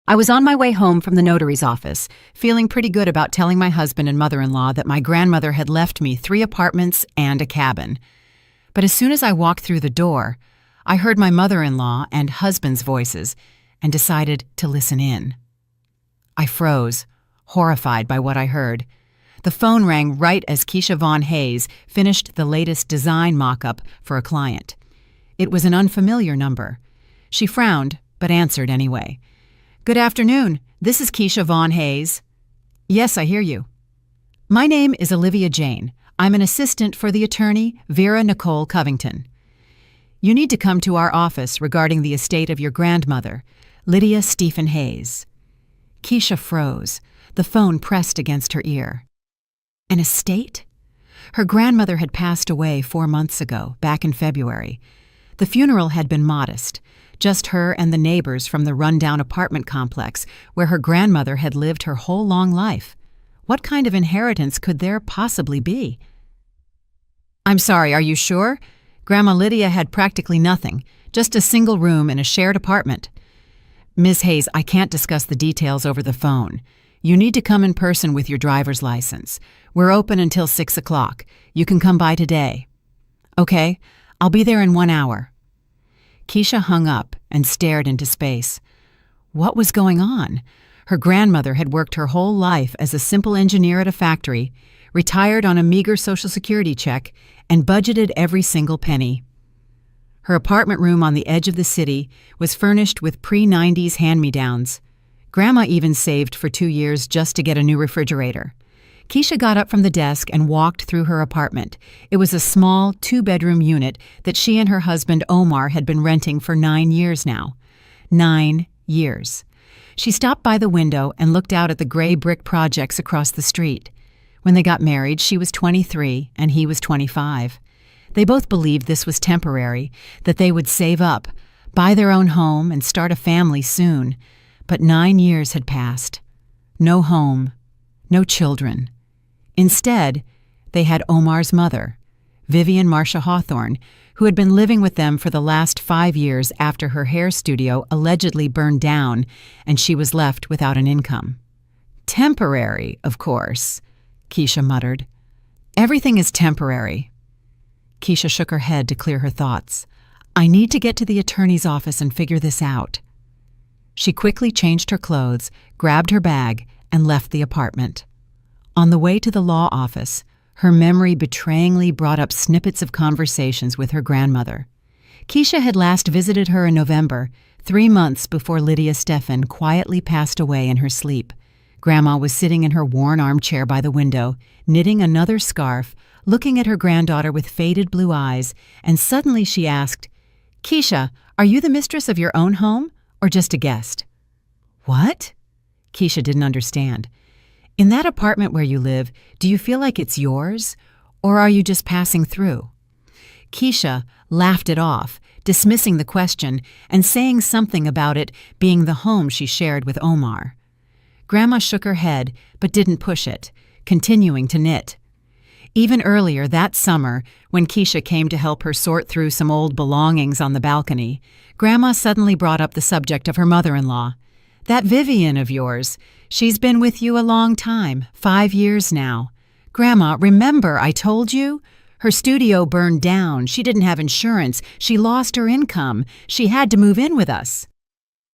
I was on my way home from the notary's office, feeling pretty good about telling my husband and mother-in-law that my grandmother had left me 3 apartments and a cabin. But as soon as I walked through the door, I heard my mother-in-law and husband's voices and decided to listen in. I froze, horrified by what I heard. The phone rang right as Keisha Von Hayes finished the latest design mock-up for a client. It was an unfamiliar number. She frowned, but answered anyway. "Good afternoon. This is Keisha Von Hayes." "Yes, I hear you." "My name is Olivia Jane. I'm an assistant for the attorney, Vera Nicole Covington. You need to come to our office regarding the estate of your grandmother, Lydia Stephen Hayes." Keisha froze, the phone pressed against her ear. An estate? Her grandmother had passed away 4 months ago, back in February. The funeral had been modest, just her and the neighbors from the rundown apartment complex where her grandmother had lived her whole long life. What kind of inheritance could there possibly be? "I'm sorry, are you sure? Grandma Lydia had practically nothing, just a single room in a shared apartment." "Ms. Hayes, I can't discuss the details over the phone. You need to come in person with your driver's license. We're open until 6 o'clock. You can come by today." "Okay, I'll be there in 1 hour." Keisha hung up and stared into space. What was going on? Her grandmother had worked her whole life as a simple engineer at a factory, retired on a meager Social Security check, and budgeted every single penny. Her apartment room on the edge of the city was furnished with pre-90s hand-me-downs. Grandma even saved for 2 years just to get a new refrigerator. Keisha got up from the desk and walked through her apartment. It was a small 2-bedroom unit that she and her husband Omar had been renting for 9 years now. 9 years. She stopped by the window and looked out at the gray brick projects across the street. When they got married, she was 23 and he was 25. They both believed this was temporary, that they would save up, buy their own home, and start a family soon. But 9 years had passed. No home, no children. Instead, they had Omar's mother, Vivian Marcia Hawthorne, who had been living with them for the last 5 years after her hair studio allegedly burned down and she was left without an income. "Temporary, of course," Keisha muttered. "Everything is temporary." Keisha shook her head to clear her thoughts. "I need to get to the attorney's office and figure this out." She quickly changed her clothes, grabbed her bag, and left the apartment. On the way to the law office, her memory betrayingly brought up snippets of conversations with her grandmother. Keisha had last visited her in November, 3 months before Lydia Stephan quietly passed away in her sleep. Grandma was sitting in her worn armchair by the window, knitting another scarf, looking at her granddaughter with faded blue eyes, and suddenly she asked, "Keisha, are you the mistress of your own home, or just a guest?" "What?" Keisha didn't understand. "In that apartment where you live, do you feel like it's yours, or are you just passing through?" Keisha laughed it off, dismissing the question and saying something about it being the home she shared with Omar. Grandma shook her head, but didn't push it, continuing to knit. Even earlier that summer, when Keisha came to help her sort through some old belongings on the balcony, Grandma suddenly brought up the subject of her mother-in-law. "That Vivian of yours, she's been with you a long time, 5 years now. Grandma, remember I told you? Her studio burned down, she didn't have insurance, she lost her income, she had to move in with us."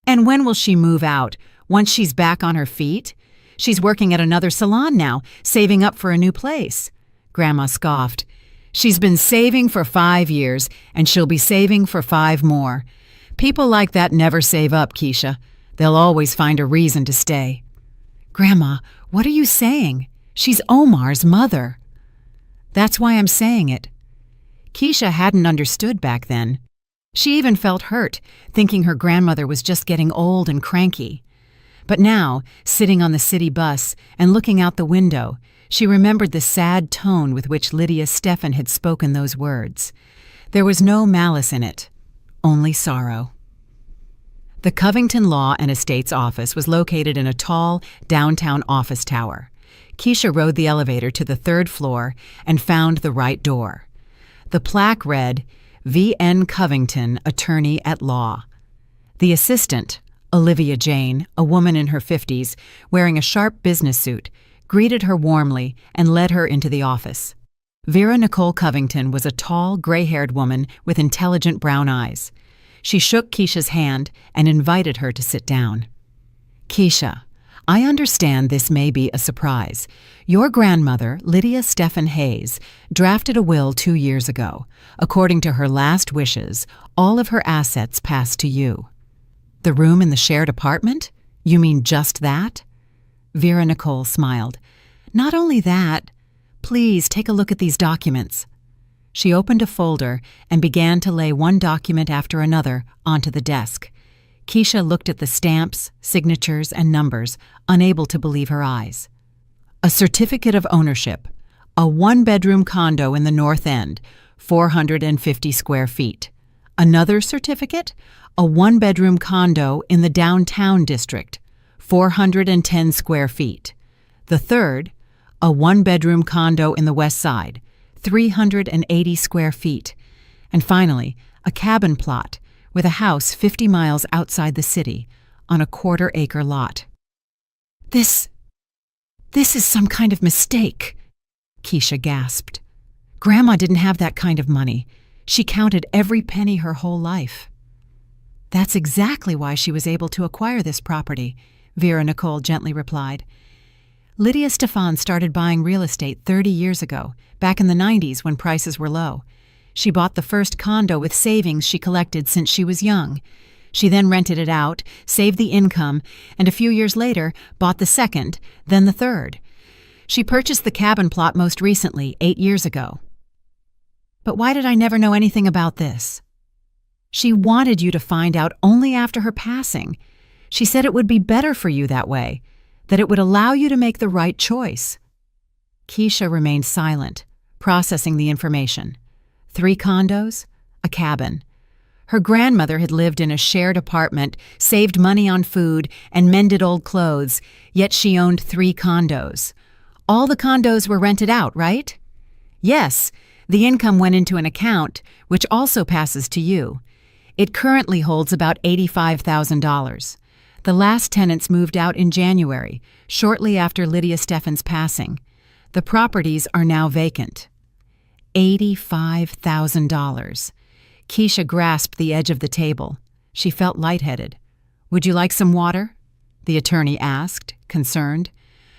"And when will she move out? Once she's back on her feet? She's working at another salon now, saving up for a new place." Grandma scoffed. "She's been saving for 5 years, and she'll be saving for 5 more. People like that never save up, Keisha. They'll always find a reason to stay." "Grandma, what are you saying? She's Omar's mother." "That's why I'm saying it." Keisha hadn't understood back then. She even felt hurt, thinking her grandmother was just getting old and cranky. But now, sitting on the city bus and looking out the window, she remembered the sad tone with which Lydia Stephan had spoken those words. There was no malice in it, only sorrow. The Covington Law and Estates office was located in a tall, downtown office tower. Keisha rode the elevator to the 3rd floor and found the right door. The plaque read, V.N. Covington, Attorney at Law. The assistant, Olivia Jane, a woman in her 50s, wearing a sharp business suit, greeted her warmly and led her into the office. Vera Nicole Covington was a tall, gray-haired woman with intelligent brown eyes. She shook Keisha's hand and invited her to sit down. "Keisha, I understand this may be a surprise. Your grandmother, Lydia Stephen Hayes, drafted a will 2 years ago. According to her last wishes, all of her assets passed to you." "The room in the shared apartment? You mean just that?" Vera Nicole smiled. "Not only that. Please take a look at these documents." She opened a folder and began to lay one document after another onto the desk. Keisha looked at the stamps, signatures, and numbers, unable to believe her eyes. A certificate of ownership. A one-bedroom condo in the North End, 450 square feet. Another certificate? A one-bedroom condo in the downtown district, 410 square feet. The third, a one-bedroom condo in the West Side, 380 square feet. And finally, a cabin plot with a house 50 miles outside the city on a quarter-acre lot. This is some kind of mistake," Keisha gasped. "Grandma didn't have that kind of money. She counted every penny her whole life." "That's exactly why she was able to acquire this property," Vera Nicole gently replied. "Lydia Stefan started buying real estate 30 years ago, back in the 90s when prices were low. She bought the first condo with savings she collected since she was young. She then rented it out, saved the income, and a few years later bought the second, then the third. She purchased the cabin plot most recently, 8 years ago." "But why did I never know anything about this?" "She wanted you to find out only after her passing. She said it would be better for you that way, that it would allow you to make the right choice." Keisha remained silent, processing the information. 3 condos, a cabin. Her grandmother had lived in a shared apartment, saved money on food, and mended old clothes, yet she owned 3 condos. All the condos were rented out, right? "Yes, the income went into an account, which also passes to you. It currently holds about $85,000. The last tenants moved out in January, shortly after Lydia Stephan's passing. The properties are now vacant." $85,000. Keisha grasped the edge of the table. She felt lightheaded. "Would you like some water?" the attorney asked, concerned.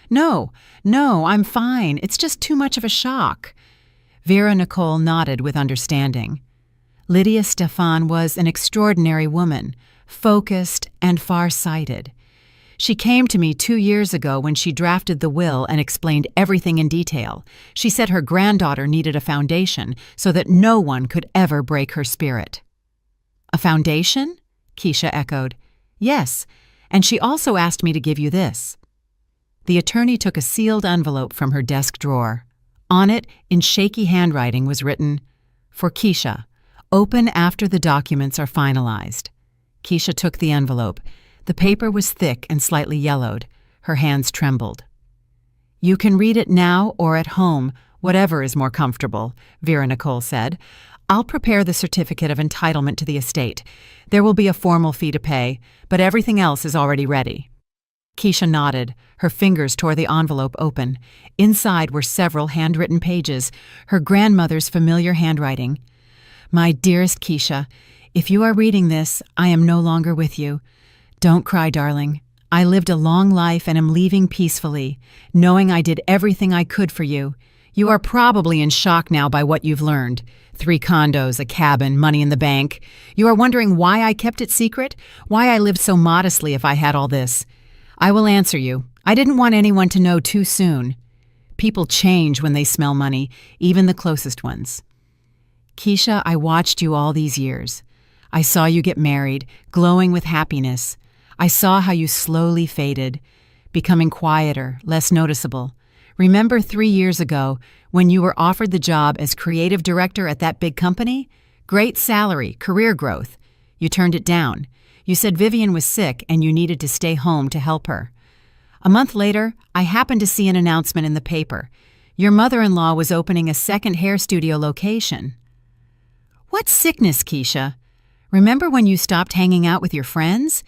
No, I'm fine. It's just too much of a shock." Vera Nicole nodded with understanding. Lydia Stefan was an extraordinary woman, focused and far-sighted. She came to me 2 years ago when she drafted the will and explained everything in detail. She said her granddaughter needed a foundation so that no one could ever break her spirit. "A foundation?" Keisha echoed. "Yes, and she also asked me to give you this." The attorney took a sealed envelope from her desk drawer. On it, in shaky handwriting, was written, "For Keisha, open after the documents are finalized." Keisha took the envelope. The paper was thick and slightly yellowed. Her hands trembled. "You can read it now or at home, whatever is more comfortable," Vera Nicole said. "I'll prepare the certificate of entitlement to the estate. There will be a formal fee to pay, but everything else is already ready." Keisha nodded. Her fingers tore the envelope open. Inside were several handwritten pages, her grandmother's familiar handwriting. "My dearest Keisha, if you are reading this, I am no longer with you. Don't cry, darling. I lived a long life and am leaving peacefully, knowing I did everything I could for you. You are probably in shock now by what you've learned. 3 condos, a cabin, money in the bank. You are wondering why I kept it secret, why I lived so modestly if I had all this. I will answer you. I didn't want anyone to know too soon. People change when they smell money, even the closest ones. Keisha, I watched you all these years. I saw you get married, glowing with happiness. I saw how you slowly faded, becoming quieter, less noticeable. Remember 3 years ago when you were offered the job as creative director at that big company? Great salary, career growth. You turned it down. You said Vivian was sick and you needed to stay home to help her. A month later, I happened to see an announcement in the paper. Your mother-in-law was opening a second hair studio location. What sickness, Keisha? Remember when you stopped hanging out with your friends?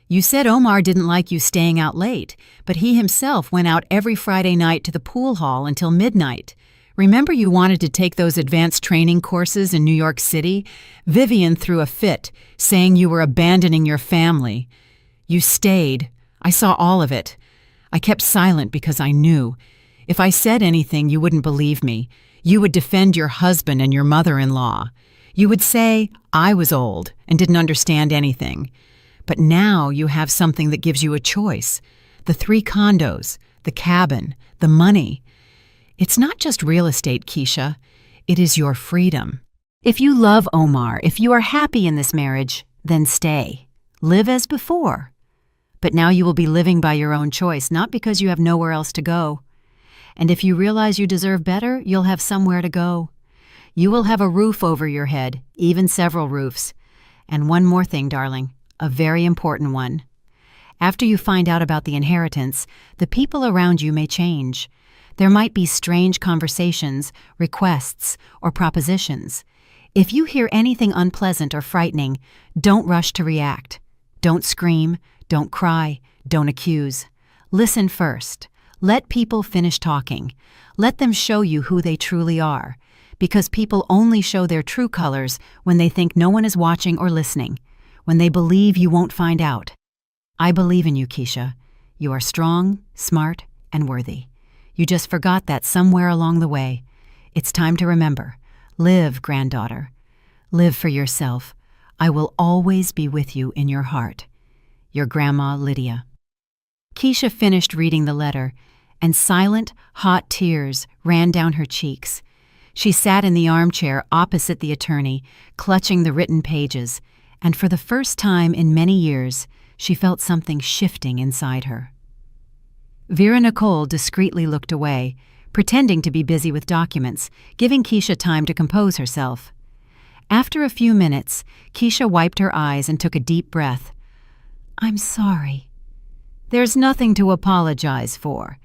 You said Omar didn't like you staying out late, but he himself went out every Friday night to the pool hall until midnight. Remember you wanted to take those advanced training courses in New York City? Vivian threw a fit, saying you were abandoning your family. You stayed. I saw all of it. I kept silent because I knew. If I said anything, you wouldn't believe me. You would defend your husband and your mother-in-law. You would say I was old and didn't understand anything. But now you have something that gives you a choice. The 3 condos, the cabin, the money. It's not just real estate, Keisha. It is your freedom. If you love Omar, if you are happy in this marriage, then stay. Live as before. But now you will be living by your own choice, not because you have nowhere else to go. And if you realize you deserve better, you'll have somewhere to go. You will have a roof over your head, even several roofs. And one more thing, darling, a very important one. After you find out about the inheritance, the people around you may change. There might be strange conversations, requests, or propositions. If you hear anything unpleasant or frightening, don't rush to react. Don't scream, don't cry, don't accuse. Listen first. Let people finish talking. Let them show you who they truly are, because people only show their true colors when they think no one is watching or listening, when they believe you won't find out. I believe in you, Keisha. You are strong, smart, and worthy. You just forgot that somewhere along the way. It's time to remember. Live, granddaughter. Live for yourself. I will always be with you in your heart. Your Grandma Lydia. Keisha finished reading the letter, and silent, hot tears ran down her cheeks. She sat in the armchair opposite the attorney, clutching the written pages, and for the first time in many years, she felt something shifting inside her. Vera Nicole discreetly looked away, pretending to be busy with documents, giving Keisha time to compose herself. After a few minutes, Keisha wiped her eyes and took a deep breath. "I'm sorry." "There's nothing to apologize for.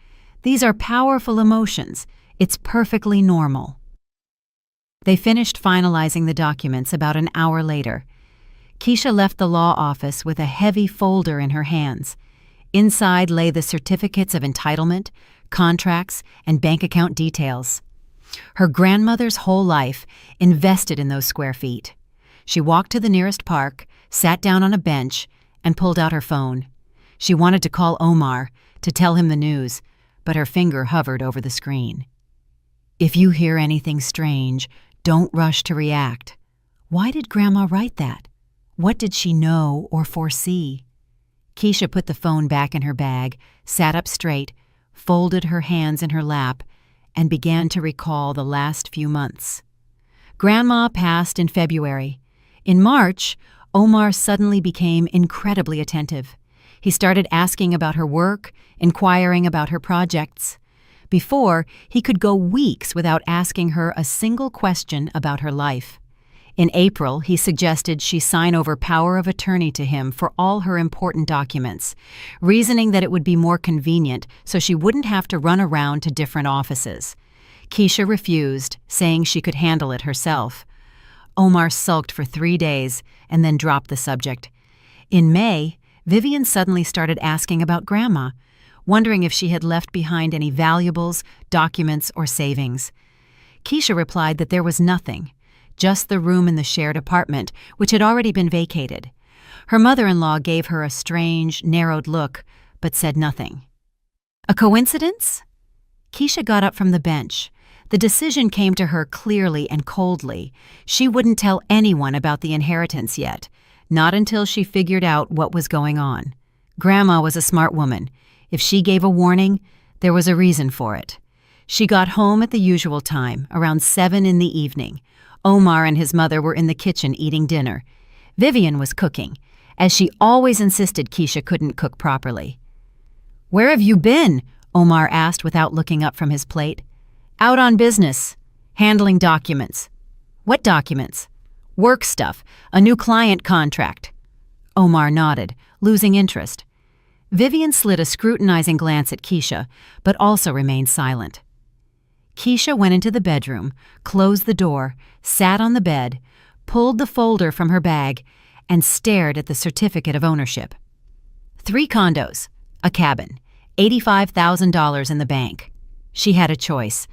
These are powerful emotions. It's perfectly normal." They finished finalizing the documents about an hour later. Keisha left the law office with a heavy folder in her hands. Inside lay the certificates of entitlement, contracts, and bank account details. Her grandmother's whole life invested in those square feet. She walked to the nearest park, sat down on a bench, and pulled out her phone. She wanted to call Omar to tell him the news, but her finger hovered over the screen. If you hear anything strange, don't rush to react. Why did Grandma write that? What did she know or foresee? Keisha put the phone back in her bag, sat up straight, folded her hands in her lap, and began to recall the last few months. Grandma passed in February. In March, Omar suddenly became incredibly attentive. He started asking about her work, inquiring about her projects. Before, he could go weeks without asking her a single question about her life. In April, he suggested she sign over power of attorney to him for all her important documents, reasoning that it would be more convenient so she wouldn't have to run around to different offices. Keisha refused, saying she could handle it herself. Omar sulked for 3 days and then dropped the subject. In May, Vivian suddenly started asking about Grandma, wondering if she had left behind any valuables, documents, or savings. Keisha replied that there was nothing, just the room in the shared apartment, which had already been vacated. Her mother-in-law gave her a strange, narrowed look, but said nothing. A coincidence? Keisha got up from the bench. The decision came to her clearly and coldly. She wouldn't tell anyone about the inheritance yet, not until she figured out what was going on. Grandma was a smart woman. If she gave a warning, there was a reason for it. She got home at the usual time, around 7 in the evening. Omar and his mother were in the kitchen eating dinner. Vivian was cooking, as she always insisted Keisha couldn't cook properly. "Where have you been?" Omar asked without looking up from his plate. "Out on business, handling documents." "What documents?" "Work stuff, a new client contract." Omar nodded, losing interest. Vivian slid a scrutinizing glance at Keisha, but also remained silent. Keisha went into the bedroom, closed the door, sat on the bed, pulled the folder from her bag, and stared at the certificate of ownership. 3 condos, a cabin, $85,000 in the bank. She had a choice.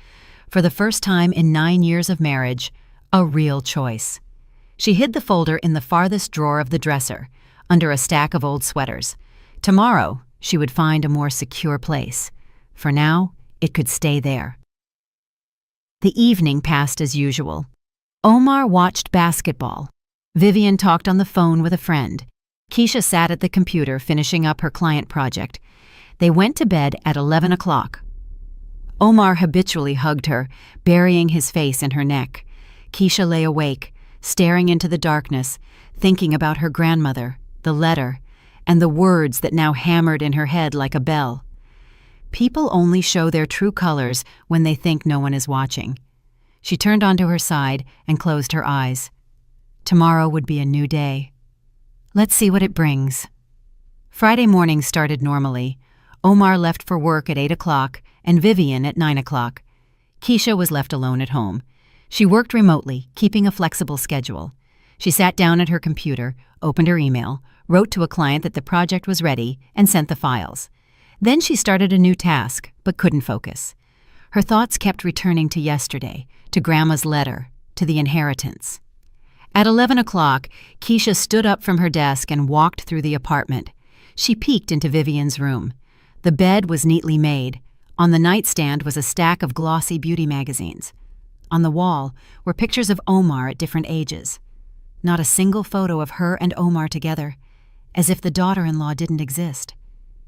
For the first time in 9 years of marriage, a real choice. She hid the folder in the farthest drawer of the dresser, under a stack of old sweaters. Tomorrow, she would find a more secure place. For now, it could stay there. The evening passed as usual. Omar watched basketball. Vivian talked on the phone with a friend. Keisha sat at the computer finishing up her client project. They went to bed at 11 o'clock. Omar habitually hugged her, burying his face in her neck. Keisha lay awake, staring into the darkness, thinking about her grandmother, the letter, and the words that now hammered in her head like a bell. People only show their true colors when they think no one is watching. She turned onto her side and closed her eyes. Tomorrow would be a new day. Let's see what it brings. Friday morning started normally. Omar left for work at 8 o'clock and Vivian at 9 o'clock. Keisha was left alone at home. She worked remotely, keeping a flexible schedule. She sat down at her computer, opened her email, wrote to a client that the project was ready, and sent the files. Then she started a new task, but couldn't focus. Her thoughts kept returning to yesterday, to Grandma's letter, to the inheritance. At 11 o'clock, Keisha stood up from her desk and walked through the apartment. She peeked into Vivian's room. The bed was neatly made. On the nightstand was a stack of glossy beauty magazines. On the wall were pictures of Omar at different ages. Not a single photo of her and Omar together, as if the daughter-in-law didn't exist.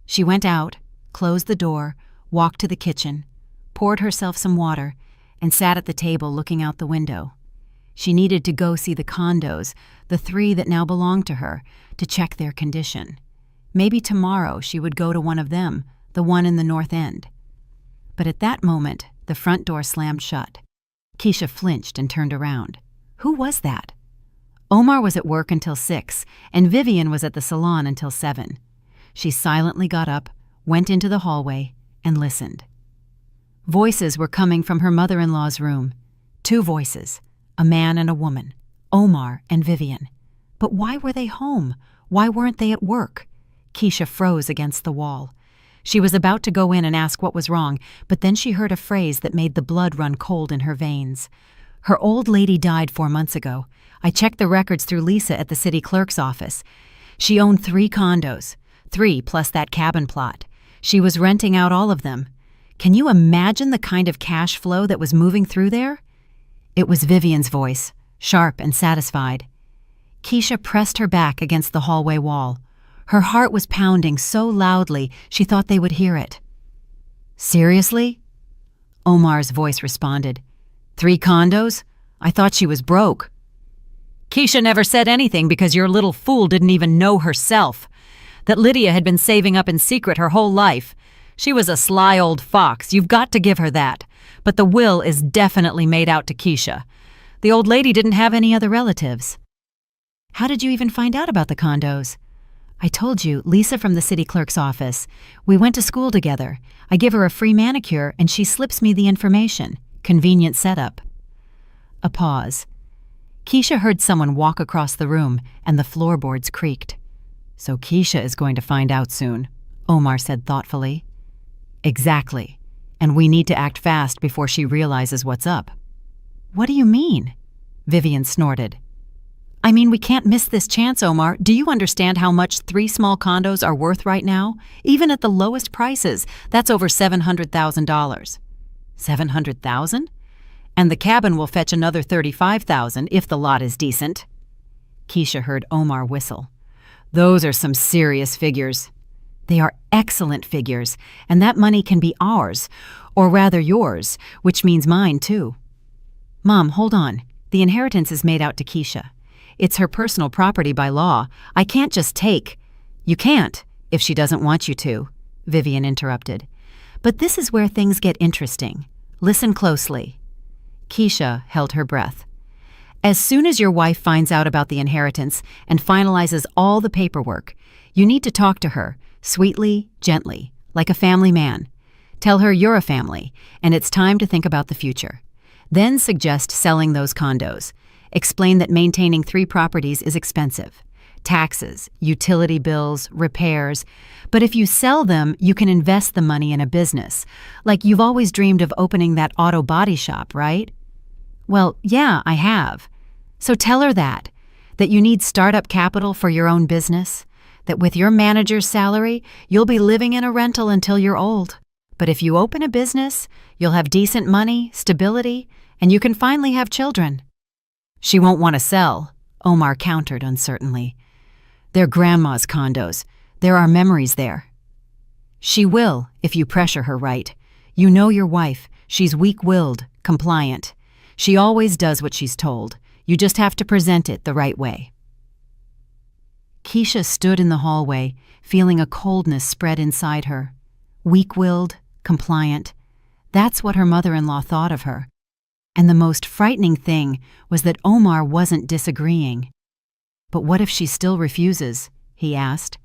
She went out, closed the door, walked to the kitchen, poured herself some water, and sat at the table looking out the window. She needed to go see the condos, the 3 that now belonged to her, to check their condition. Maybe tomorrow she would go to one of them, the one in the North End. But at that moment, the front door slammed shut. Keisha flinched and turned around. Who was that? Omar was at work until 6, and Vivian was at the salon until 7. She silently got up, went into the hallway, and listened. Voices were coming from her mother-in-law's room. 2 voices, a man and a woman, Omar and Vivian. But why were they home? Why weren't they at work? Keisha froze against the wall. She was about to go in and ask what was wrong, but then she heard a phrase that made the blood run cold in her veins. Her old lady died 4 months ago. I checked the records through Lisa at the city clerk's office. She owned 3 condos, 3 plus that cabin plot. She was renting out all of them. Can you imagine the kind of cash flow that was moving through there? It was Vivian's voice, sharp and satisfied. Keisha pressed her back against the hallway wall. Her heart was pounding so loudly she thought they would hear it. Seriously? Omar's voice responded. 3 condos? I thought she was broke. Keisha never said anything because your little fool didn't even know herself. That Lydia had been saving up in secret her whole life. She was a sly old fox, you've got to give her that. But the will is definitely made out to Keisha. The old lady didn't have any other relatives. How did you even find out about the condos? I told you, Lisa from the city clerk's office. We went to school together. I give her a free manicure and she slips me the information. Convenient setup. A pause. Keisha heard someone walk across the room and the floorboards creaked. So Keisha is going to find out soon, Omar said thoughtfully. Exactly. And we need to act fast before she realizes what's up. What do you mean? Vivian snorted. I mean, we can't miss this chance, Omar. Do you understand how much 3 small condos are worth right now? Even at the lowest prices, that's over $700,000. $700,000? And the cabin will fetch another $35,000 if the lot is decent. Keisha heard Omar whistle. Those are some serious figures. They are excellent figures, and that money can be ours, or rather yours, which means mine too. Mom, hold on. The inheritance is made out to Keisha. It's her personal property by law. I can't just take. You can't, if she doesn't want you to, Vivian interrupted. But this is where things get interesting. Listen closely. Keisha held her breath. As soon as your wife finds out about the inheritance and finalizes all the paperwork, you need to talk to her, sweetly, gently, like a family man. Tell her you're a family, and it's time to think about the future. Then suggest selling those condos. Explain that maintaining 3 properties is expensive. taxes, utility bills, repairs. But if you sell them, you can invest the money in a business. Like you've always dreamed of opening that auto body shop, right? Well, yeah, I have. So tell her that you need startup capital for your own business, that with your manager's salary, you'll be living in a rental until you're old. But if you open a business, you'll have decent money, stability, and you can finally have children. She won't want to sell, Omar countered uncertainly. They're Grandma's condos. There are memories there. She will, if you pressure her right. You know your wife. She's weak-willed, compliant. She always does what she's told. You just have to present it the right way. Keisha stood in the hallway, feeling a coldness spread inside her. Weak-willed, compliant. That's what her mother-in-law thought of her. And the most frightening thing was that Omar wasn't disagreeing. But what if she still refuses? He asked.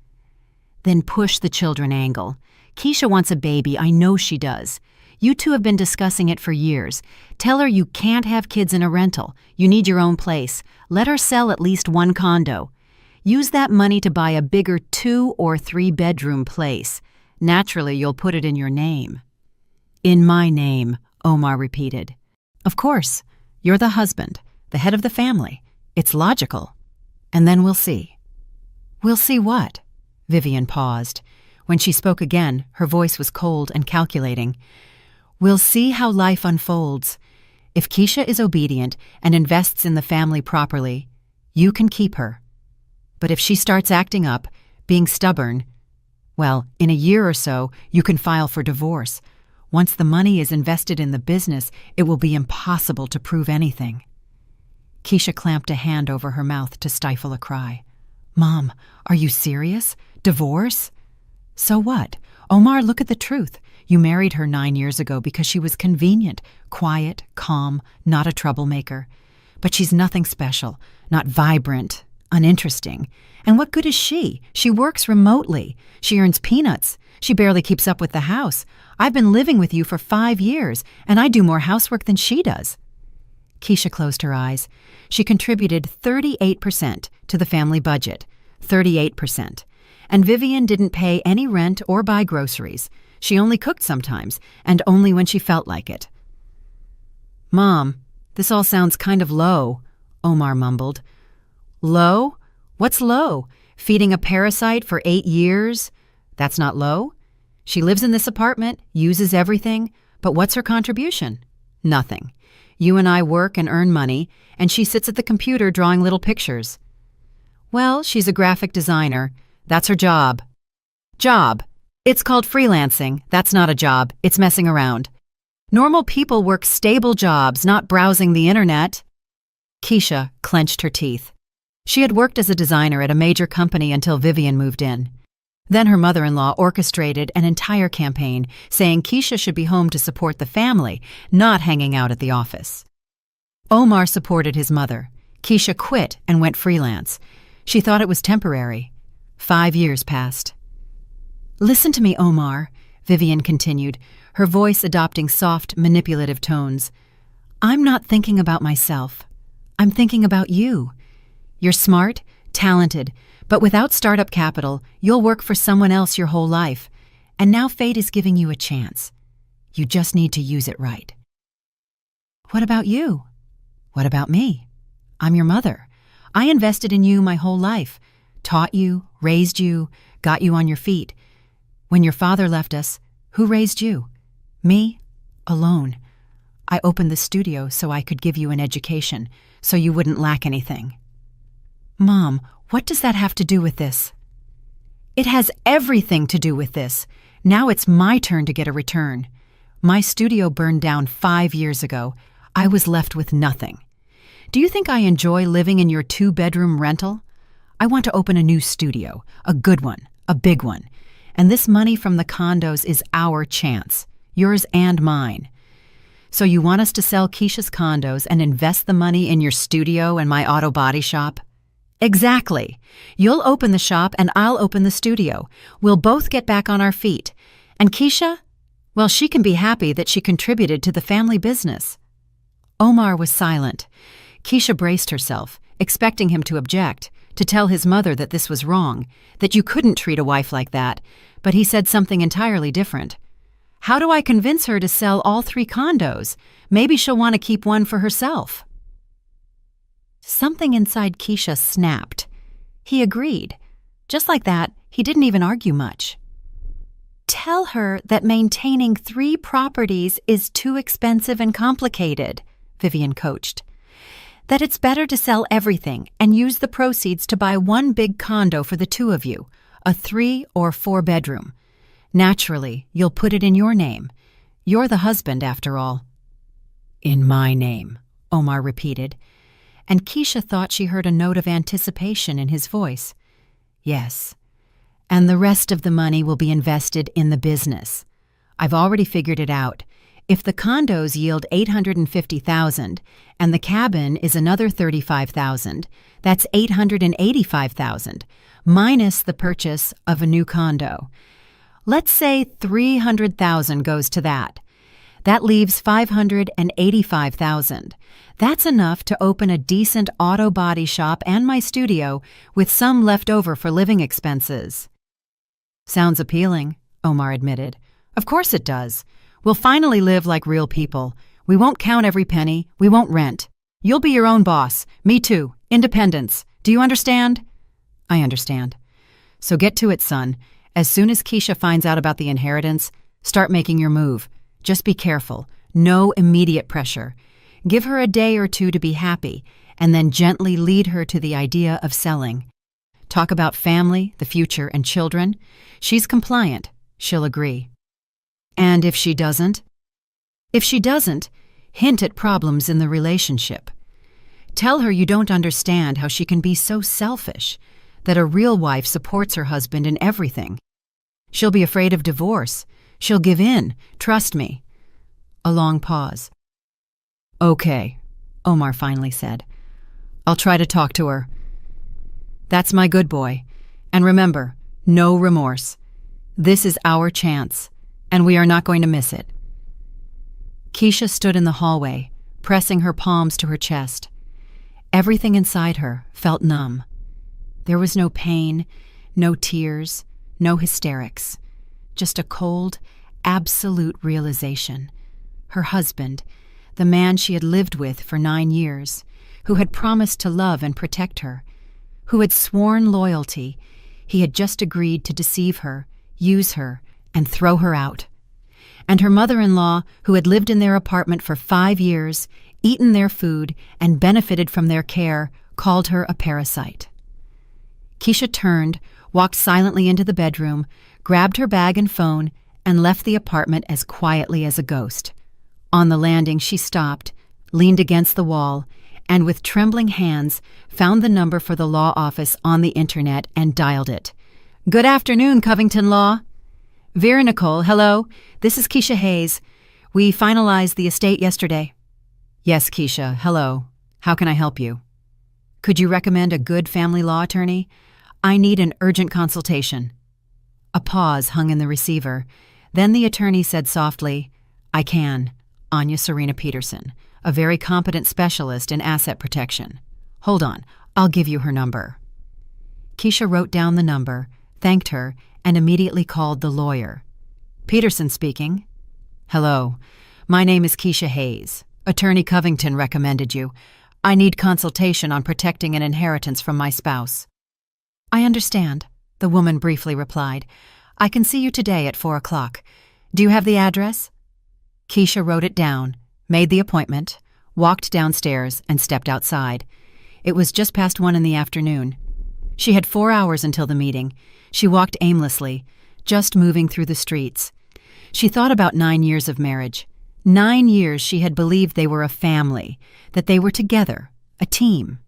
Then push the children angle. Keisha wants a baby, I know she does. You two have been discussing it for years. Tell her you can't have kids in a rental. You need your own place. Let her sell at least one condo. Use that money to buy a bigger 2 or 3 bedroom place. Naturally, you'll put it in your name. In my name, Omar repeated. Of course. You're the husband, the head of the family. It's logical. And then we'll see. We'll see what? Vivian paused. When she spoke again, her voice was cold and calculating. We'll see how life unfolds. If Keisha is obedient and invests in the family properly, you can keep her. But if she starts acting up, being stubborn, well, in a year or so, you can file for divorce. Once the money is invested in the business, it will be impossible to prove anything. Keisha clamped a hand over her mouth to stifle a cry. Mom, are you serious? Divorce? So what? Omar, look at the truth. You married her 9 years ago because she was convenient, quiet, calm, not a troublemaker. But she's nothing special, not vibrant, uninteresting. And what good is she? She works remotely. She earns peanuts. She barely keeps up with the house. I've been living with you for 5 years, and I do more housework than she does. Keisha closed her eyes. She contributed 38% to the family budget, 38%. And Vivian didn't pay any rent or buy groceries. She only cooked sometimes, and only when she felt like it. Mom, this all sounds kind of low, Omar mumbled. Low? What's low? Feeding a parasite for 8 years? That's not low. She lives in this apartment, uses everything, but what's her contribution? Nothing. You and I work and earn money, and she sits at the computer drawing little pictures. Well, she's a graphic designer. That's her job. Job. It's called freelancing. That's not a job. It's messing around. Normal people work stable jobs, not browsing the internet. Keisha clenched her teeth. She had worked as a designer at a major company until Vivian moved in. Then her mother-in-law orchestrated an entire campaign saying Keisha should be home to support the family, not hanging out at the office. Omar supported his mother. Keisha quit and went freelance. She thought it was temporary. 5 years passed. Listen to me, Omar, Vivian continued, her voice adopting soft, manipulative tones. I'm not thinking about myself. I'm thinking about you. You're smart, talented, but without startup capital, you'll work for someone else your whole life. And now fate is giving you a chance. You just need to use it right. What about you? What about me? I'm your mother. I invested in you my whole life, taught you, raised you, got you on your feet. When your father left us, who raised you? Me? Alone. I opened the studio so I could give you an education, so you wouldn't lack anything. Mom, what does that have to do with this? It has everything to do with this. Now it's my turn to get a return. My studio burned down 5 years ago. I was left with nothing. Do you think I enjoy living in your 2-bedroom rental? I want to open a new studio, a good one, a big one. And this money from the condos is our chance, yours and mine. So you want us to sell Keisha's condos and invest the money in your studio and my auto body shop? Exactly. You'll open the shop and I'll open the studio. We'll both get back on our feet. And Keisha? Well, she can be happy that she contributed to the family business. Omar was silent. Keisha braced herself, expecting him to object, to tell his mother that this was wrong, that you couldn't treat a wife like that, but he said something entirely different. How do I convince her to sell all 3 condos? Maybe she'll want to keep one for herself. Something inside Keisha snapped. He agreed. Just like that, he didn't even argue much. Tell her that maintaining 3 properties is too expensive and complicated, Vivian coached. That it's better to sell everything and use the proceeds to buy one big condo for the 2 of you, a 3 or 4 bedroom. Naturally, you'll put it in your name. You're the husband, after all. In my name, Omar repeated, and Keisha thought she heard a note of anticipation in his voice. Yes, and the rest of the money will be invested in the business. I've already figured it out. If the condos yield $850,000 and the cabin is another $35,000, that's $885,000, minus the purchase of a new condo. Let's say $300,000 goes to that. That leaves $585,000. That's enough to open a decent auto body shop and my studio with some left over for living expenses. Sounds appealing, Omar admitted. Of course it does. We'll finally live like real people. We won't count every penny. We won't rent. You'll be your own boss. Me too. Independence. Do you understand? I understand. So get to it, son. As soon as Keisha finds out about the inheritance, start making your move. Just be careful. No immediate pressure. Give her a day or 2 to be happy, and then gently lead her to the idea of selling. Talk about family, the future, and children. She's compliant. She'll agree. And if she doesn't? If she doesn't, hint at problems in the relationship. Tell her you don't understand how she can be so selfish, that a real wife supports her husband in everything. She'll be afraid of divorce. She'll give in. Trust me. A long pause. Okay, Omar finally said. I'll try to talk to her. That's my good boy. And remember, no remorse. This is our chance, and we are not going to miss it. Keisha stood in the hallway, pressing her palms to her chest. Everything inside her felt numb. There was no pain, no tears, no hysterics. Just a cold, absolute realization. Her husband, the man she had lived with for 9 years, who had promised to love and protect her, who had sworn loyalty, he had just agreed to deceive her, use her, and throw her out. And her mother-in-law, who had lived in their apartment for 5 years, eaten their food, and benefited from their care, called her a parasite. Keisha turned, walked silently into the bedroom, grabbed her bag and phone, and left the apartment as quietly as a ghost. On the landing, she stopped, leaned against the wall, and with trembling hands found the number for the law office on the internet and dialed it. Good afternoon, Covington Law. Vera Nicole, hello. This is Keisha Hayes. We finalized the estate yesterday. Yes, Keisha, hello. How can I help you? Could you recommend a good family law attorney? I need an urgent consultation. A pause hung in the receiver. Then the attorney said softly, I can. Anya Serena Peterson, a very competent specialist in asset protection. Hold on, I'll give you her number. Keisha wrote down the number, thanked her, and immediately called the lawyer. Peterson speaking. Hello, my name is Keisha Hayes. Attorney Covington recommended you. I need consultation on protecting an inheritance from my spouse. I understand, the woman briefly replied. I can see you today at 4 o'clock. Do you have the address? Keisha wrote it down, made the appointment, walked downstairs, and stepped outside. It was just past 1 in the afternoon. She had 4 hours until the meeting. She walked aimlessly, just moving through the streets. She thought about 9 years of marriage. 9 years she had believed they were a family, that they were together, a team.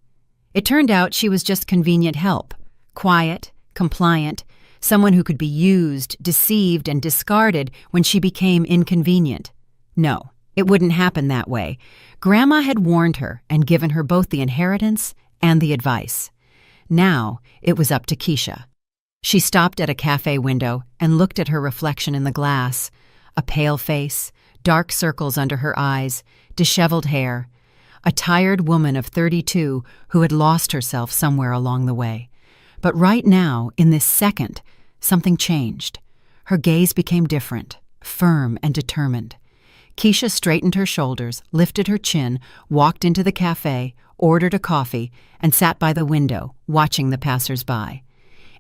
It turned out she was just convenient help, quiet, compliant, someone who could be used, deceived, and discarded when she became inconvenient. No, it wouldn't happen that way. Grandma had warned her and given her both the inheritance and the advice. Now it was up to Keisha. She stopped at a cafe window and looked at her reflection in the glass. A pale face, dark circles under her eyes, disheveled hair. a tired woman of 32 who had lost herself somewhere along the way. But right now, in this second, something changed. Her gaze became different, firm and determined. Keisha straightened her shoulders, lifted her chin, walked into the cafe, ordered a coffee, and sat by the window, watching the passers-by.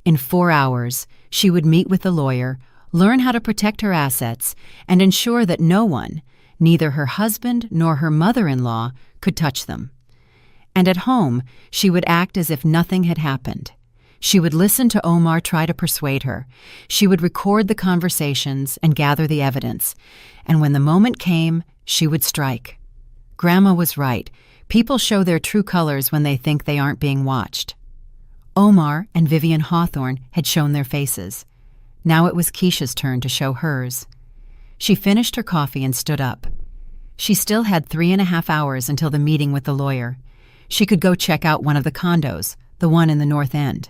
In 4 hours, she would meet with the lawyer, learn how to protect her assets, and ensure that no one, neither her husband nor her mother-in-law, could touch them. And at home, she would act as if nothing had happened. She would listen to Omar try to persuade her. She would record the conversations and gather the evidence. And when the moment came, she would strike. Grandma was right. People show their true colors when they think they aren't being watched. Omar and Vivian Hawthorne had shown their faces. Now it was Keisha's turn to show hers. She finished her coffee and stood up. She still had 3.5 hours until the meeting with the lawyer. She could go check out one of the condos, the one in the North End.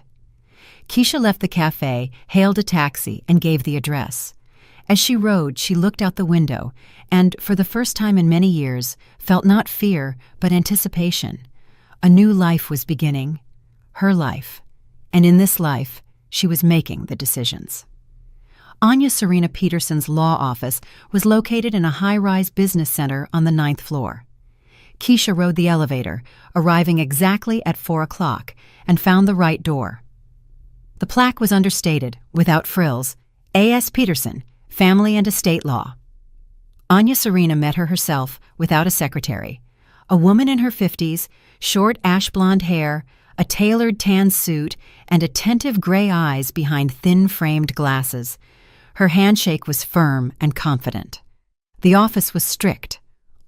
Keisha left the cafe, hailed a taxi, and gave the address. As she rode, she looked out the window and, for the first time in many years, felt not fear, but anticipation. A new life was beginning, her life, and in this life, she was making the decisions. Anya Serena Peterson's law office was located in a high-rise business center on the 9th floor. Keisha rode the elevator, arriving exactly at 4 o'clock, and found the right door. The plaque was understated, without frills, A.S. Peterson, Family and Estate Law. Anya Serena met her herself, without a secretary. A woman in her 50s, short ash-blonde hair, a tailored tan suit, and attentive gray eyes behind thin-framed glasses. Her handshake was firm and confident. The office was strict,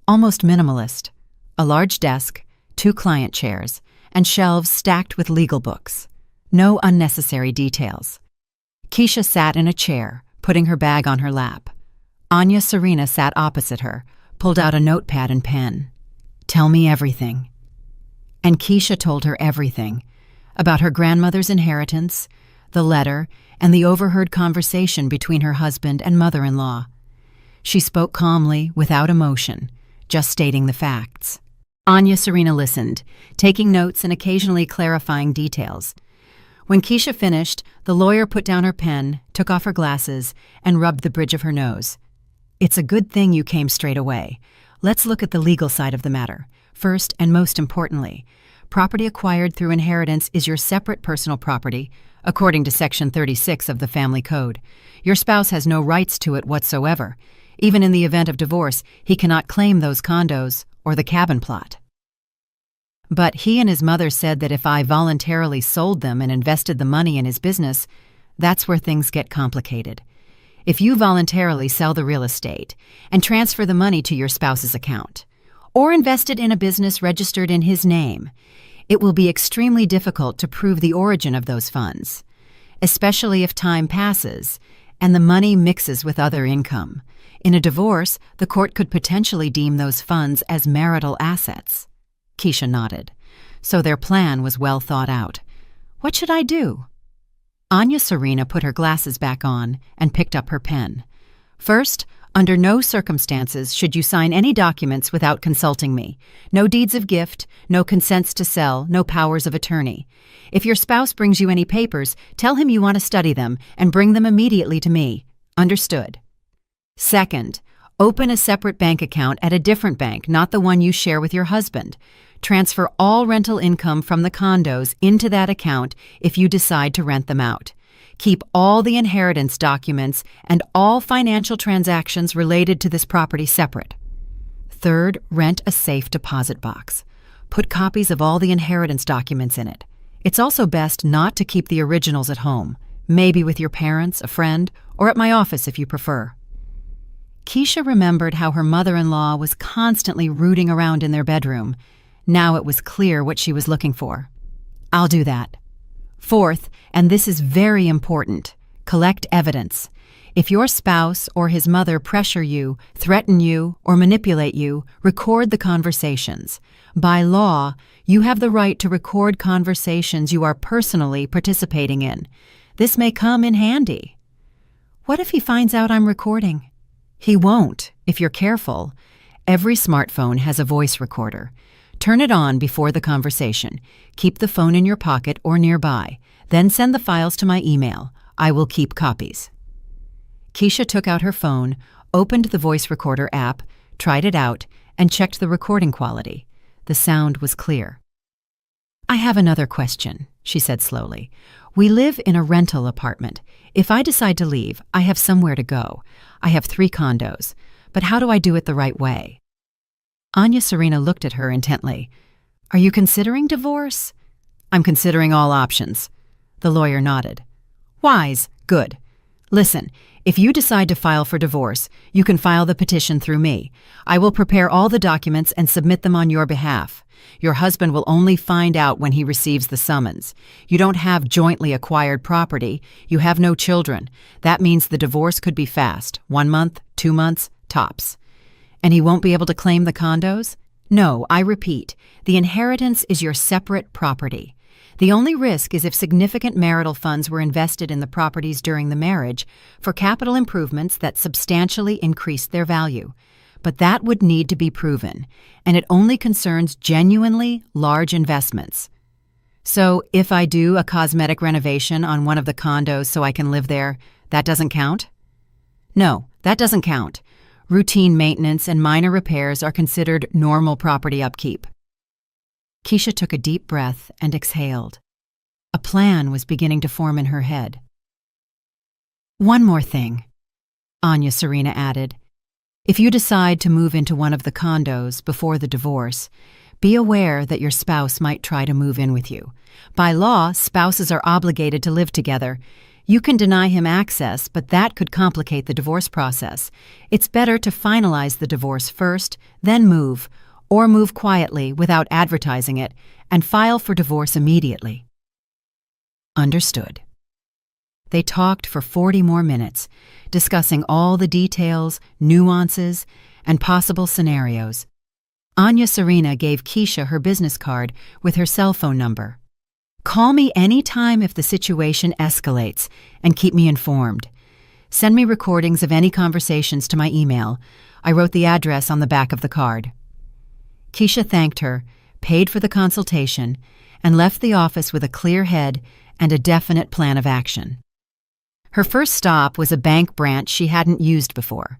almost minimalist. A large desk, 2 client chairs, and shelves stacked with legal books. No unnecessary details. Keisha sat in a chair, putting her bag on her lap. Anya Serena sat opposite her, pulled out a notepad and pen. "Tell me everything." And Keisha told her everything, about her grandmother's inheritance, the letter, and the overheard conversation between her husband and mother-in-law. She spoke calmly, without emotion, just stating the facts. Anya Serena listened, taking notes and occasionally clarifying details. When Keisha finished, the lawyer put down her pen, took off her glasses, and rubbed the bridge of her nose. "It's a good thing you came straight away. Let's look at the legal side of the matter. First, and most importantly, property acquired through inheritance is your separate personal property, according to Section 36 of the Family Code. Your spouse has no rights to it whatsoever. Even in the event of divorce, he cannot claim those condos or the cabin plot. But he and his mother said that if I voluntarily sold them and invested the money in his business, that's where things get complicated. If you voluntarily sell the real estate and transfer the money to your spouse's account, or invest it in a business registered in his name, it will be extremely difficult to prove the origin of those funds, especially if time passes and the money mixes with other income. In a divorce, the court could potentially deem those funds as marital assets." Keisha nodded. So their plan was well thought out. "What should I do?" Anya Serena put her glasses back on and picked up her pen. "First, under no circumstances should you sign any documents without consulting me. No deeds of gift, no consents to sell, no powers of attorney. If your spouse brings you any papers, tell him you want to study them and bring them immediately to me. Understood? Second, open a separate bank account at a different bank, not the one you share with your husband. Transfer all rental income from the condos into that account if you decide to rent them out. Keep all the inheritance documents and all financial transactions related to this property separate. Third, rent a safe deposit box. Put copies of all the inheritance documents in it. It's also best not to keep the originals at home, maybe with your parents, a friend, or at my office if you prefer." Keisha remembered how her mother-in-law was constantly rooting around in their bedroom. Now it was clear what she was looking for. "I'll do that." Fourth, and this is very important, collect evidence. If your spouse or his mother pressure you, threaten you, or manipulate you, record the conversations. By law, you have the right to record conversations you are personally participating in. This may come in handy. What if he finds out I'm recording? He won't, if you're careful. Every smartphone has a voice recorder. Turn it on before the conversation. Keep the phone in your pocket or nearby. Then send the files to my email. I will keep copies. Keisha took out her phone, opened the voice recorder app, tried it out, and checked the recording quality. The sound was clear. I have another question, she said slowly. We live in a rental apartment. If I decide to leave, I have somewhere to go. I have 3 condos. But how do I do it the right way? Anya Serena looked at her intently. Are you considering divorce? I'm considering all options. The lawyer nodded. Wise. Good. Listen, if you decide to file for divorce, you can file the petition through me. I will prepare all the documents and submit them on your behalf. Your husband will only find out when he receives the summons. You don't have jointly acquired property. You have no children. That means the divorce could be fast. 1 month, 2 months, tops. And he won't be able to claim the condos? No, I repeat, the inheritance is your separate property. The only risk is if significant marital funds were invested in the properties during the marriage for capital improvements that substantially increased their value. But that would need to be proven, and it only concerns genuinely large investments. So if I do a cosmetic renovation on one of the condos so I can live there, that doesn't count? No, that doesn't count. Routine maintenance and minor repairs are considered normal property upkeep. Keisha took a deep breath and exhaled. A plan was beginning to form in her head. One more thing, Anya Serena added. If you decide to move into one of the condos before the divorce, be aware that your spouse might try to move in with you. By law, spouses are obligated to live together. You can deny him access, but that could complicate the divorce process. It's better to finalize the divorce first, then move, or move quietly without advertising it, and file for divorce immediately. Understood. They talked for 40 more minutes, discussing all the details, nuances, and possible scenarios. Anya Serena gave Keisha her business card with her cell phone number. Call me any time if the situation escalates, and keep me informed. Send me recordings of any conversations to my email. I wrote the address on the back of the card. Keisha thanked her, paid for the consultation, and left the office with a clear head and a definite plan of action. Her first stop was a bank branch she hadn't used before.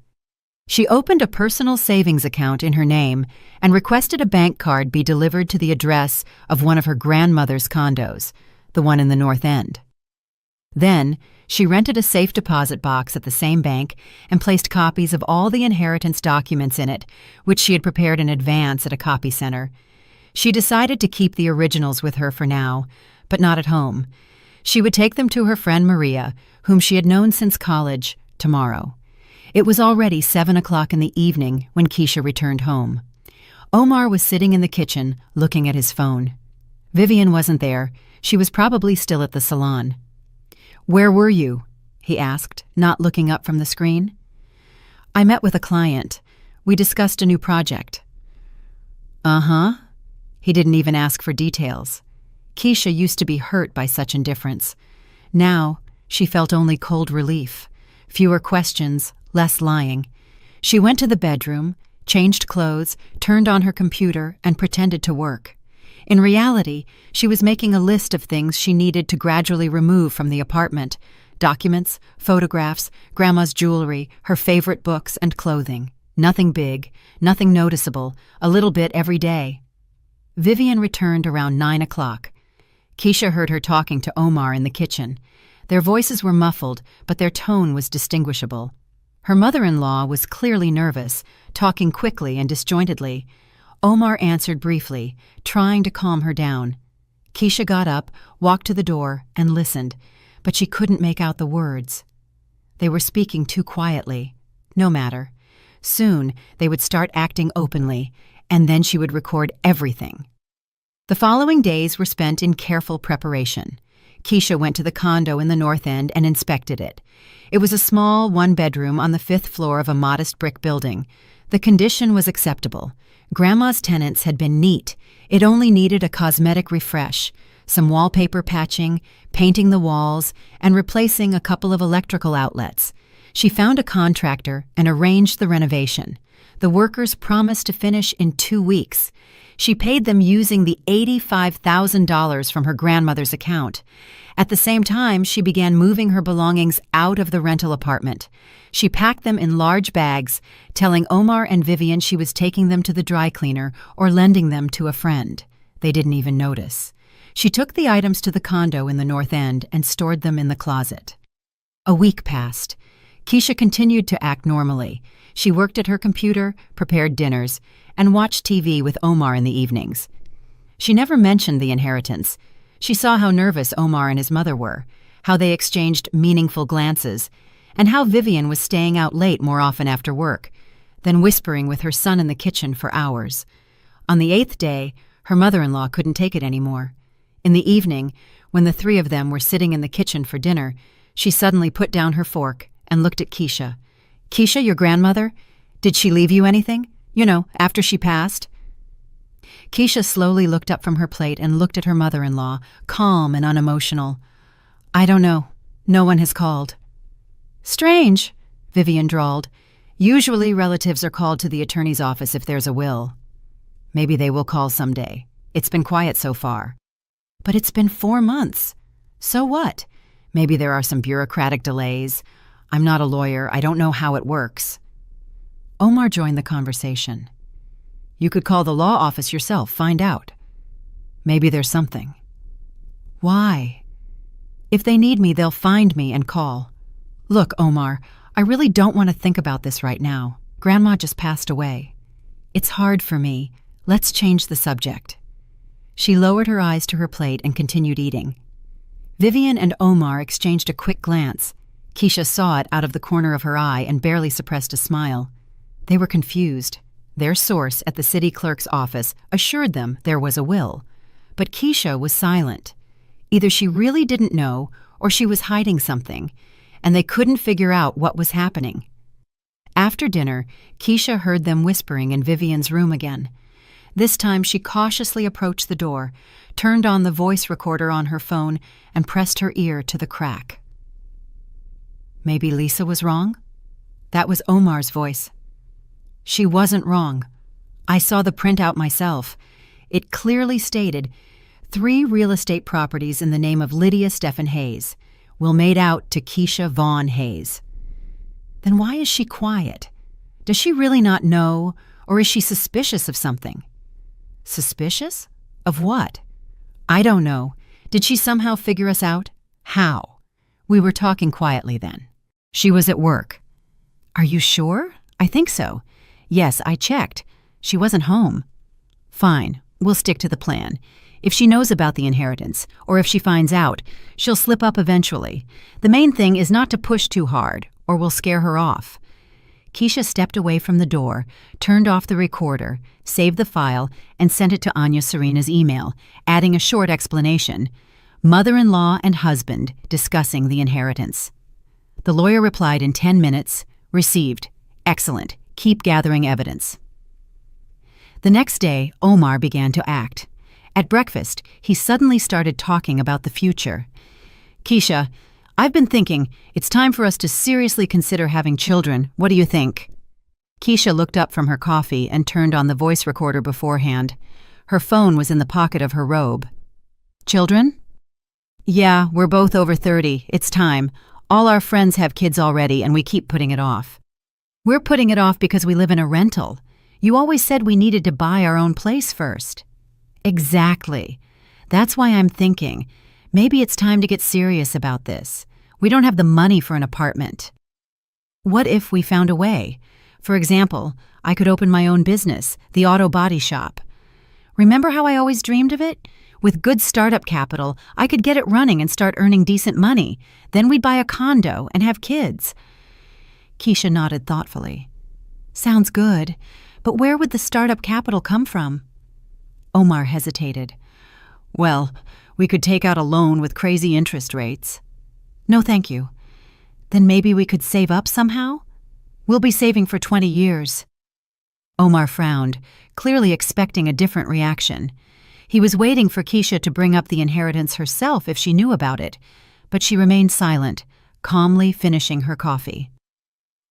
She opened a personal savings account in her name and requested a bank card be delivered to the address of one of her grandmother's condos, the one in the North End. Then, she rented a safe deposit box at the same bank and placed copies of all the inheritance documents in it, which she had prepared in advance at a copy center. She decided to keep the originals with her for now, but not at home. She would take them to her friend Maria, whom she had known since college, tomorrow. It was already 7 o'clock in the evening when Keisha returned home. Omar was sitting in the kitchen, looking at his phone. Vivian wasn't there. She was probably still at the salon. "Where were you?" he asked, not looking up from the screen. "I met with a client. We discussed a new project." "Uh-huh." He didn't even ask for details. Keisha used to be hurt by such indifference. Now, she felt only cold relief. Fewer questions, less lying. She went to the bedroom, changed clothes, turned on her computer, and pretended to work. In reality, she was making a list of things she needed to gradually remove from the apartment: documents, photographs, Grandma's jewelry, her favorite books, and clothing. Nothing big, nothing noticeable, a little bit every day. Vivian returned around 9 o'clock. Keisha heard her talking to Omar in the kitchen. Their voices were muffled, but their tone was distinguishable. Her mother-in-law was clearly nervous, talking quickly and disjointedly. Omar answered briefly, trying to calm her down. Keisha got up, walked to the door, and listened, but she couldn't make out the words. They were speaking too quietly. No matter. Soon, they would start acting openly, and then she would record everything. The following days were spent in careful preparation. Keisha went to the condo in the North End and inspected it. It was a small one-bedroom on the 5th floor of a modest brick building. The condition was acceptable. Grandma's tenants had been neat. It only needed a cosmetic refresh, some wallpaper patching, painting the walls, and replacing a couple of electrical outlets. She found a contractor and arranged the renovation. The workers promised to finish in 2 weeks. She paid them using the $85,000 from her grandmother's account. At the same time, she began moving her belongings out of the rental apartment. She packed them in large bags, telling Omar and Vivian she was taking them to the dry cleaner or lending them to a friend. They didn't even notice. She took the items to the condo in the North End and stored them in the closet. A week passed. Keisha continued to act normally. She worked at her computer, prepared dinners, and watched TV with Omar in the evenings. She never mentioned the inheritance. She saw how nervous Omar and his mother were, how they exchanged meaningful glances, and how Vivian was staying out late more often after work, then whispering with her son in the kitchen for hours. On the 8th day, her mother-in-law couldn't take it anymore. In the evening, when the 3 of them were sitting in the kitchen for dinner, she suddenly put down her fork and looked at Keisha. "Keisha, your grandmother? Did she leave you anything? You know, after she passed?" Keisha slowly looked up from her plate and looked at her mother-in-law, calm and unemotional. "I don't know. No one has called." "Strange," Vivian drawled. "Usually relatives are called to the attorney's office if there's a will." "Maybe they will call someday. It's been quiet so far." "But it's been 4 months. So what? Maybe there are some bureaucratic delays. I'm not a lawyer. I don't know how it works." Omar joined the conversation. "You could call the law office yourself, find out. Maybe there's something." "Why?" "If they need me, they'll find me and call." "Look, Omar, I really don't want to think about this right now. Grandma just passed away. It's hard for me. Let's change the subject." She lowered her eyes to her plate and continued eating. Vivian and Omar exchanged a quick glance. Keisha saw it out of the corner of her eye and barely suppressed a smile. They were confused. Their source at the city clerk's office assured them there was a will. But Keisha was silent. Either she really didn't know or she was hiding something, and they couldn't figure out what was happening. After dinner, Keisha heard them whispering in Vivian's room again. This time she cautiously approached the door, turned on the voice recorder on her phone, and pressed her ear to the crack. Maybe Lisa was wrong? That was Omar's voice. She wasn't wrong. I saw the printout myself. It clearly stated 3 real estate properties in the name of Lydia Stephen Hayes, will made out to Keisha Vaughn Hayes. Then why is she quiet? Does she really not know, or is she suspicious of something? Suspicious? Of what? I don't know. Did she somehow figure us out? How? We were talking quietly then. She was at work. Are you sure? I think so. Yes, I checked. She wasn't home. Fine, we'll stick to the plan. If she knows about the inheritance, or if she finds out, she'll slip up eventually. The main thing is not to push too hard, or we'll scare her off. Keisha stepped away from the door, turned off the recorder, saved the file, and sent it to Anya Serena's email, adding a short explanation. Mother-in-law and husband discussing the inheritance. The lawyer replied in 10 minutes, received. Excellent. Keep gathering evidence. The next day, Omar began to act. At breakfast, he suddenly started talking about the future. Keisha, I've been thinking, it's time for us to seriously consider having children. What do you think? Keisha looked up from her coffee and turned on the voice recorder beforehand. Her phone was in the pocket of her robe. Children? Yeah, we're both over 30. It's time. All our friends have kids already, and we keep putting it off. We're putting it off because we live in a rental. You always said we needed to buy our own place first. Exactly. That's why I'm thinking, maybe it's time to get serious about this. We don't have the money for an apartment. What if we found a way? For example, I could open my own business, the auto body shop. Remember how I always dreamed of it? With good startup capital, I could get it running and start earning decent money. Then we'd buy a condo and have kids. Keisha nodded thoughtfully. Sounds good, but where would the startup capital come from? Omar hesitated. Well, we could take out a loan with crazy interest rates. No, thank you. Then maybe we could save up somehow? We'll be saving for 20 years. Omar frowned, clearly expecting a different reaction. He was waiting for Keisha to bring up the inheritance herself if she knew about it, but she remained silent, calmly finishing her coffee.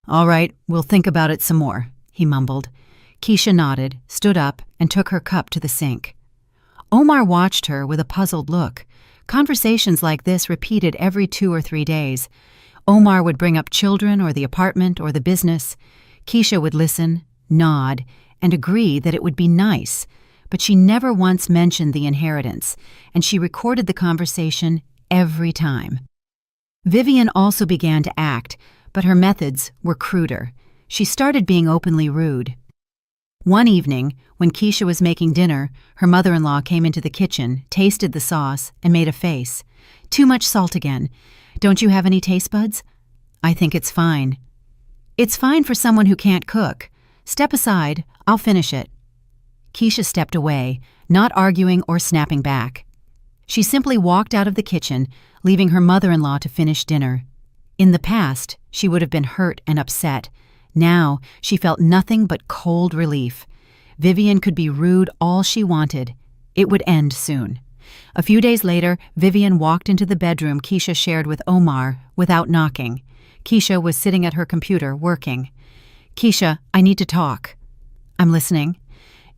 All right, we'll think about it some more, he mumbled. Keisha nodded, stood up, and took her cup to the sink. Omar watched her with a puzzled look. Conversations like this repeated every 2 or 3 days. Omar would bring up children or the apartment or the business. Keisha would listen, nod, and agree that it would be nice, but she never once mentioned the inheritance, and she recorded the conversation every time. Vivian also began to act, but her methods were cruder. She started being openly rude. One evening, when Keisha was making dinner, her mother-in-law came into the kitchen, tasted the sauce, and made a face. "Too much salt again. Don't you have any taste buds?" "I think it's fine." "It's fine for someone who can't cook. Step aside, I'll finish it." Keisha stepped away, not arguing or snapping back. She simply walked out of the kitchen, leaving her mother-in-law to finish dinner. In the past, she would have been hurt and upset. Now, she felt nothing but cold relief. Vivian could be rude all she wanted. It would end soon. A few days later, Vivian walked into the bedroom Keisha shared with Omar without knocking. Keisha was sitting at her computer, working. "Keisha, I need to talk." "I'm listening."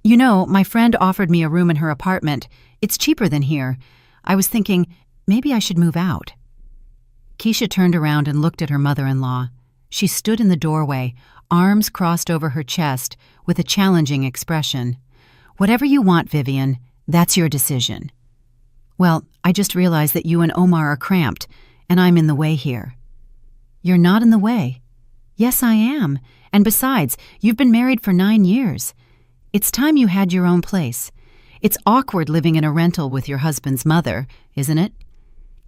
"You know, my friend offered me a room in her apartment. It's cheaper than here. I was thinking, maybe I should move out." Keisha turned around and looked at her mother-in-law. She stood in the doorway, arms crossed over her chest, with a challenging expression. "Whatever you want, Vivian, that's your decision." "Well, I just realized that you and Omar are cramped, and I'm in the way here." "You're not in the way." "Yes, I am. And besides, you've been married for 9 years. It's time you had your own place. It's awkward living in a rental with your husband's mother, isn't it?"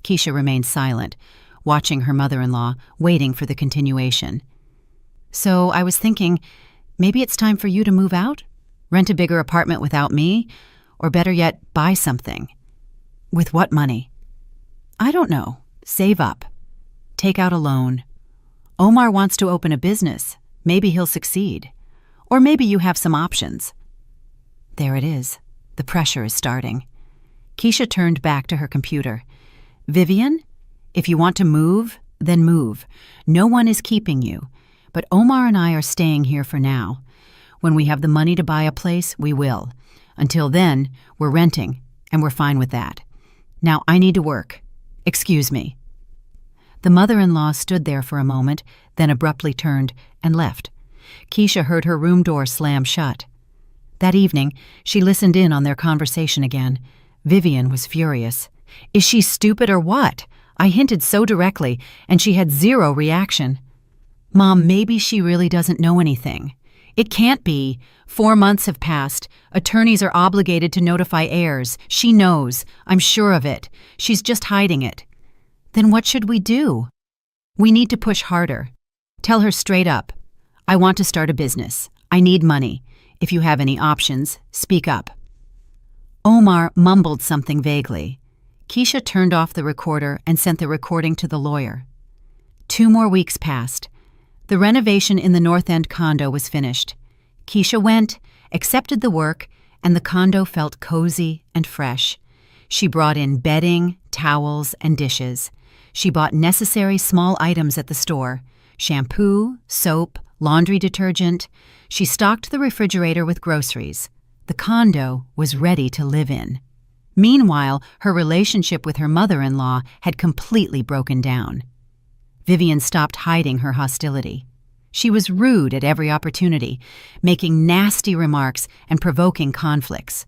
Keisha remained silent, watching her mother-in-law, waiting for the continuation. "So I was thinking, maybe it's time for you to move out? Rent a bigger apartment without me? Or better yet, buy something." "With what money?" "I don't know. Save up. Take out a loan. Omar wants to open a business. Maybe he'll succeed. Or maybe you have some options." There it is. The pressure is starting. Keisha turned back to her computer. "Vivian, if you want to move, then move. No one is keeping you. But Omar and I are staying here for now. When we have the money to buy a place, we will. Until then, we're renting, and we're fine with that. Now I need to work. Excuse me." The mother-in-law stood there for a moment, then abruptly turned and left. Keisha heard her room door slam shut. That evening, she listened in on their conversation again. Vivian was furious. "Is she stupid or what? I hinted so directly, and she had zero reaction." "Mom, maybe she really doesn't know anything. It can't be. 4 months have passed. Attorneys are obligated to notify heirs. She knows. I'm sure of it. She's just hiding it." "Then what should we do?" "We need to push harder. Tell her straight up. I want to start a business. I need money. If you have any options, speak up." Omar mumbled something vaguely. Keisha turned off the recorder and sent the recording to the lawyer. 2 more weeks passed. The renovation in the North End condo was finished. Keisha went, accepted the work, and the condo felt cozy and fresh. She brought in bedding, towels, and dishes. She bought necessary small items at the store: shampoo, soap, laundry detergent. She stocked the refrigerator with groceries. The condo was ready to live in. Meanwhile, her relationship with her mother-in-law had completely broken down. Vivian stopped hiding her hostility. She was rude at every opportunity, making nasty remarks and provoking conflicts.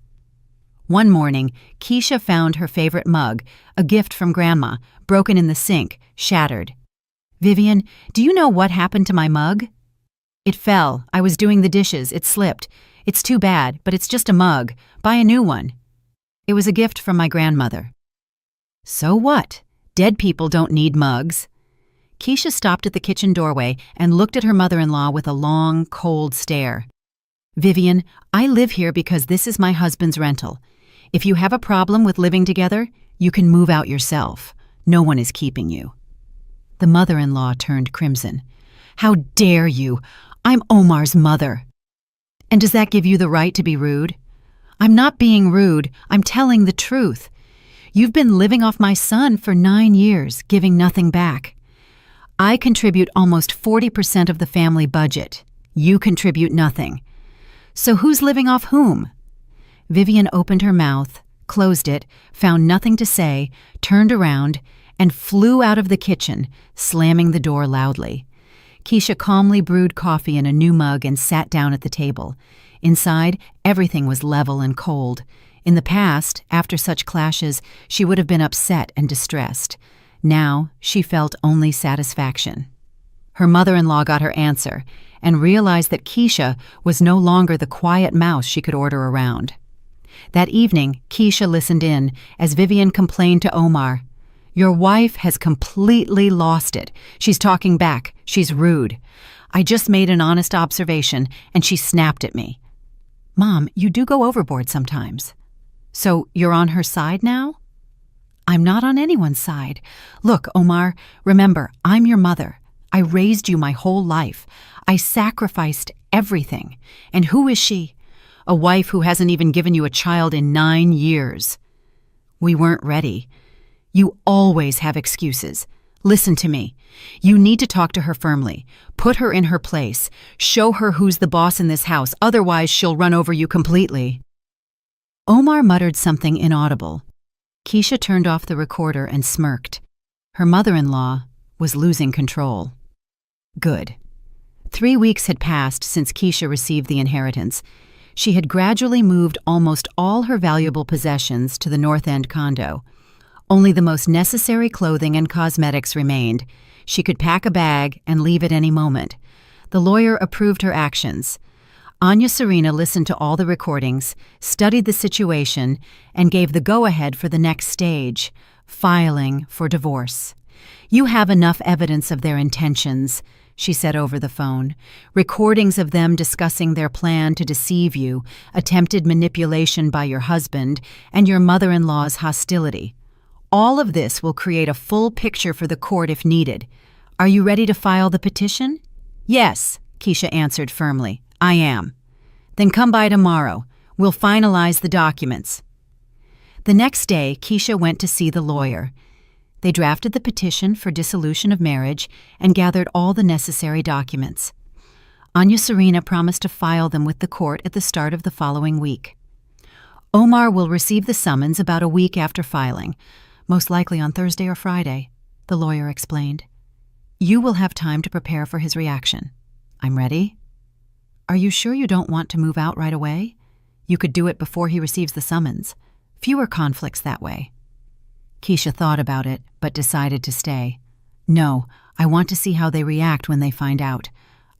One morning, Keisha found her favorite mug, a gift from Grandma, broken in the sink, shattered. "Vivian, do you know what happened to my mug?" "It fell. I was doing the dishes. It slipped. It's too bad, but it's just a mug. Buy a new one." "It was a gift from my grandmother." "So what? Dead people don't need mugs." Keisha stopped at the kitchen doorway and looked at her mother-in-law with a long, cold stare. "Vivian, I live here because this is my husband's rental. If you have a problem with living together, you can move out yourself. No one is keeping you." The mother-in-law turned crimson. "How dare you? I'm Omar's mother." "And does that give you the right to be rude?" "I'm not being rude. I'm telling the truth. You've been living off my son for 9 years, giving nothing back. I contribute almost 40% of the family budget. You contribute nothing. So who's living off whom? Vivian opened her mouth, closed it, found nothing to say, turned around, and flew out of the kitchen, slamming the door loudly. Keisha calmly brewed coffee in a new mug and sat down at the table. Inside, everything was level and cold. In the past, after such clashes, she would have been upset and distressed. Now, she felt only satisfaction. Her mother-in-law got her answer and realized that Keisha was no longer the quiet mouse she could order around. That evening, Keisha listened in as Vivian complained to Omar. "Your wife has completely lost it. She's talking back. She's rude. I just made an honest observation, and she snapped at me." "Mom, you do go overboard sometimes." "So you're on her side now?" "I'm not on anyone's side. Look, Omar, remember, I'm your mother. I raised you my whole life. I sacrificed everything. And who is she? A wife who hasn't even given you a child in 9 years. We weren't ready. You always have excuses. Listen to me. You need to talk to her firmly. Put her in her place. Show her who's the boss in this house, otherwise she'll run over you completely." Omar muttered something inaudible. Keisha turned off the recorder and smirked. Her mother-in-law was losing control. Good. 3 weeks had passed since Keisha received the inheritance. She had gradually moved almost all her valuable possessions to the North End condo. Only the most necessary clothing and cosmetics remained. She could pack a bag and leave at any moment. The lawyer approved her actions. Anya Serena listened to all the recordings, studied the situation, and gave the go-ahead for the next stage, filing for divorce. "You have enough evidence of their intentions," she said over the phone. "Recordings of them discussing their plan to deceive you, attempted manipulation by your husband, and your mother-in-law's hostility. All of this will create a full picture for the court if needed. Are you ready to file the petition?" "Yes," Keisha answered firmly. "I am." "Then come by tomorrow. We'll finalize the documents." The next day, Keisha went to see the lawyer. They drafted the petition for dissolution of marriage and gathered all the necessary documents. Anya Serena promised to file them with the court at the start of the following week. Omar will receive the summons about a week after filing, most likely on Thursday or Friday, the lawyer explained. "You will have time to prepare for his reaction. I'm ready." "Are you sure you don't want to move out right away? You could do it before he receives the summons. Fewer conflicts that way." Keisha thought about it, but decided to stay. "No, I want to see how they react when they find out.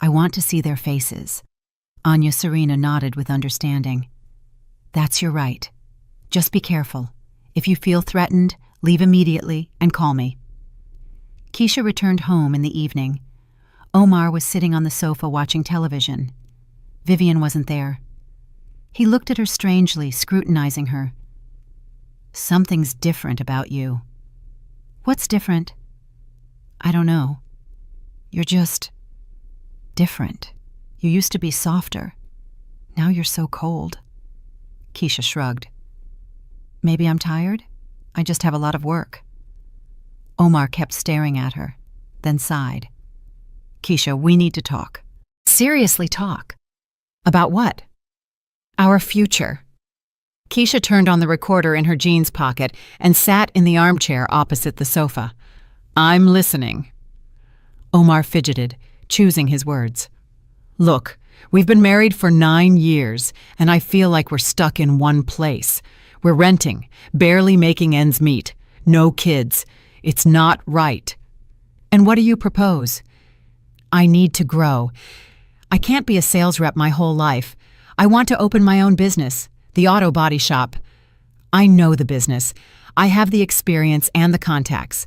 I want to see their faces." Anya Serena nodded with understanding. "That's your right. Just be careful. If you feel threatened, leave immediately and call me." Keisha returned home in the evening. Omar was sitting on the sofa watching television. Vivian wasn't there. He looked at her strangely, scrutinizing her. "Something's different about you." "What's different?" "I don't know. You're just different. You used to be softer. Now you're so cold." Keisha shrugged. "Maybe I'm tired? I just have a lot of work." Omar kept staring at her, then sighed. "Keisha, we need to talk." "Seriously talk? About what?" "Our future." Keisha turned on the recorder in her jeans pocket and sat in the armchair opposite the sofa. "I'm listening." Omar fidgeted, choosing his words. "Look, we've been married for 9 years, and I feel like we're stuck in one place. We're renting, barely making ends meet. No kids. It's not right." "And what do you propose?" "I need to grow. I can't be a sales rep my whole life. I want to open my own business, the auto body shop. I know the business. I have the experience and the contacts.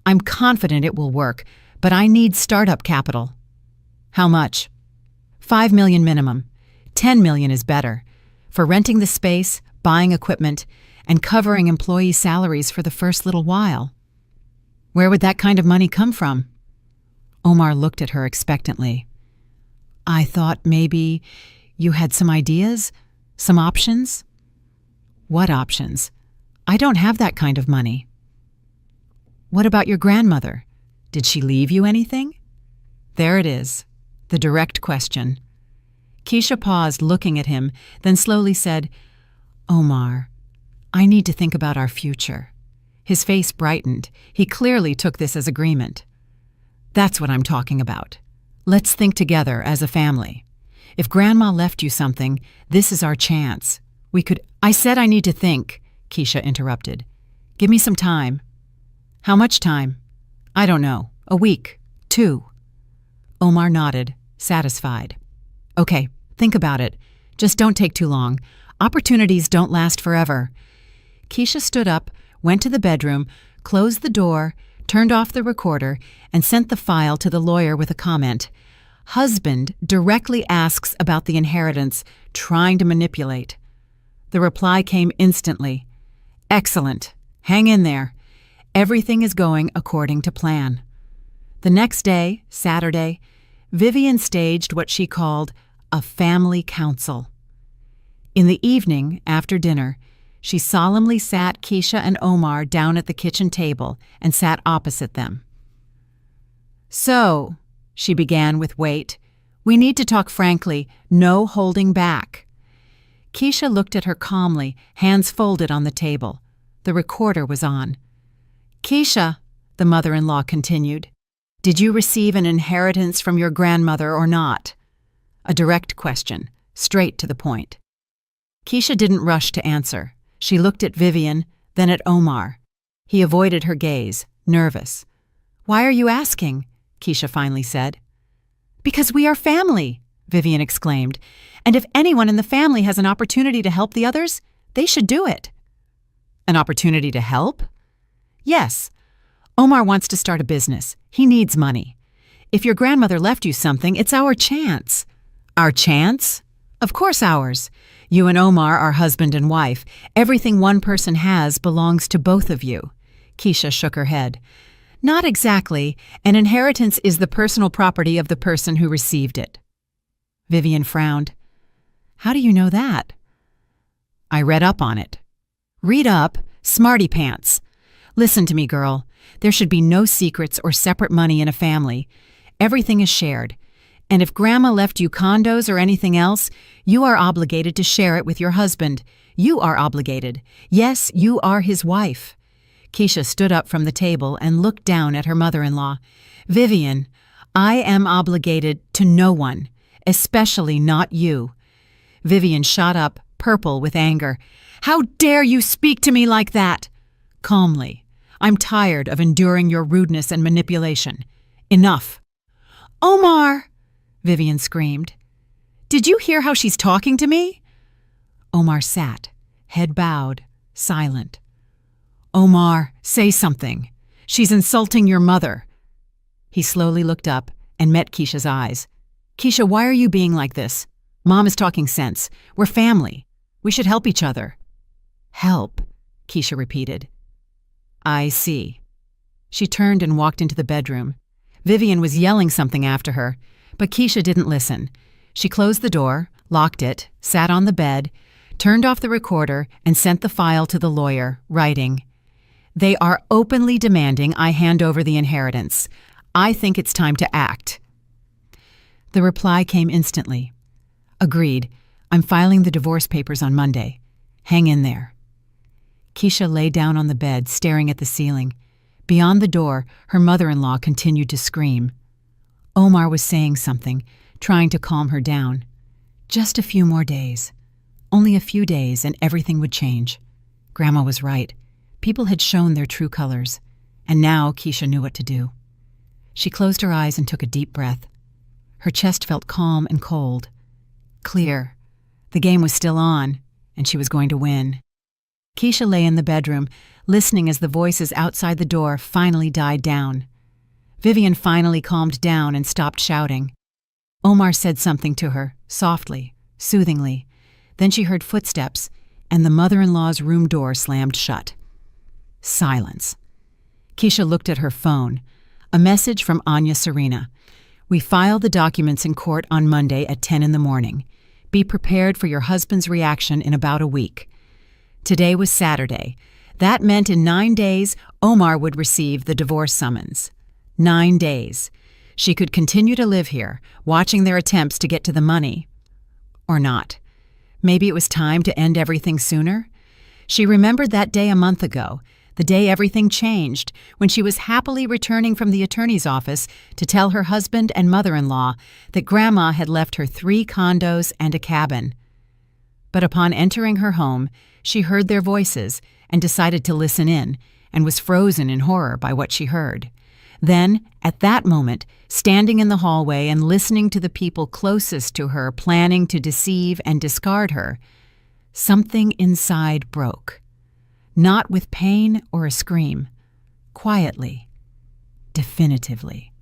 I'm confident it will work, but I need startup capital." "How much?" $5 million minimum. $10 million is better. For renting the space, buying equipment, and covering employee salaries for the first little while." "Where would that kind of money come from?" Omar looked at her expectantly. "I thought maybe you had some ideas, some options." "What options? I don't have that kind of money." "What about your grandmother? Did she leave you anything? There it is, the direct question. Keisha paused, looking at him, then slowly said, Omar, I need to think about our future. His face brightened. He clearly took this as agreement. That's what I'm talking about. Let's think together as a family. If Grandma left you something, this is our chance. I said I need to think, Keisha interrupted. Give me some time. How much time? I don't know. A week. 2. Omar nodded, satisfied. Okay, think about it. Just don't take too long. Opportunities don't last forever. Keisha stood up, went to the bedroom, closed the door, turned off the recorder, and sent the file to the lawyer with a comment. Husband directly asks about the inheritance, trying to manipulate. The reply came instantly. Excellent. Hang in there. Everything is going according to plan. The next day, Saturday, Vivian staged what she called a family council. In the evening, after dinner, she solemnly sat Keisha and Omar down at the kitchen table and sat opposite them. So, she began with weight, we need to talk frankly, no holding back. Keisha looked at her calmly, hands folded on the table. The recorder was on. Keisha, the mother-in-law continued, did you receive an inheritance from your grandmother or not? A direct question, straight to the point. Keisha didn't rush to answer. She looked at Vivian, then at Omar. He avoided her gaze, nervous. Why are you asking? Keisha finally said. Because we are family, Vivian exclaimed. And if anyone in the family has an opportunity to help the others, they should do it. An opportunity to help? Yes. Omar wants to start a business. He needs money. If your grandmother left you something, it's our chance. Our chance? Of course ours. You and Omar are husband and wife. Everything one person has belongs to both of you. Keisha shook her head. Not exactly. An inheritance is the personal property of the person who received it. Vivian frowned. How do you know that? I read up on it. Read up? Smarty pants. Listen to me, girl. There should be no secrets or separate money in a family. Everything is shared. And if Grandma left you condos or anything else, you are obligated to share it with your husband. You are obligated. Yes, you are his wife. Keisha stood up from the table and looked down at her mother-in-law. Vivian, I am obligated to no one, especially not you. Vivian shot up, purple with anger. How dare you speak to me like that? Calmly. I'm tired of enduring your rudeness and manipulation. Enough. Omar! Vivian screamed. Did you hear how she's talking to me? Omar sat, head bowed, silent. Omar, say something. She's insulting your mother. He slowly looked up and met Keisha's eyes. Keisha, why are you being like this? Mom is talking sense. We're family. We should help each other. Help, Keisha repeated. I see. She turned and walked into the bedroom. Vivian was yelling something after her, but Keisha didn't listen. She closed the door, locked it, sat on the bed, turned off the recorder, and sent the file to the lawyer, writing, They are openly demanding I hand over the inheritance. I think it's time to act. The reply came instantly. Agreed. I'm filing the divorce papers on Monday. Hang in there. Keisha lay down on the bed, staring at the ceiling. Beyond the door, her mother-in-law continued to scream. Omar was saying something, trying to calm her down. Just a few more days. Only a few days and everything would change. Grandma was right. People had shown their true colors, and now Keisha knew what to do. She closed her eyes and took a deep breath. Her chest felt calm and cold. Clear. The game was still on, and she was going to win. Keisha lay in the bedroom, listening as the voices outside the door finally died down. Vivian finally calmed down and stopped shouting. Omar said something to her, softly, soothingly. Then she heard footsteps, and the mother-in-law's room door slammed shut. Silence. Keisha looked at her phone. A message from Anya Serena. We file the documents in court on Monday at 10 in the morning. Be prepared for your husband's reaction in about a week. Today was Saturday. That meant in 9 days, Omar would receive the divorce summons. 9 days. She could continue to live here, watching their attempts to get to the money. Or not. Maybe it was time to end everything sooner? She remembered that day a month ago, the day everything changed, when she was happily returning from the attorney's office to tell her husband and mother-in-law that Grandma had left her 3 condos and a cabin. But upon entering her home, she heard their voices and decided to listen in, and was frozen in horror by what she heard. Then, at that moment, standing in the hallway and listening to the people closest to her planning to deceive and discard her, something inside broke. Not with pain or a scream, quietly, definitively.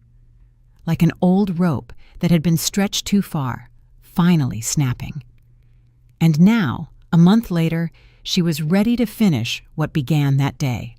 Like an old rope that had been stretched too far, finally snapping. And now, a month later, she was ready to finish what began that day.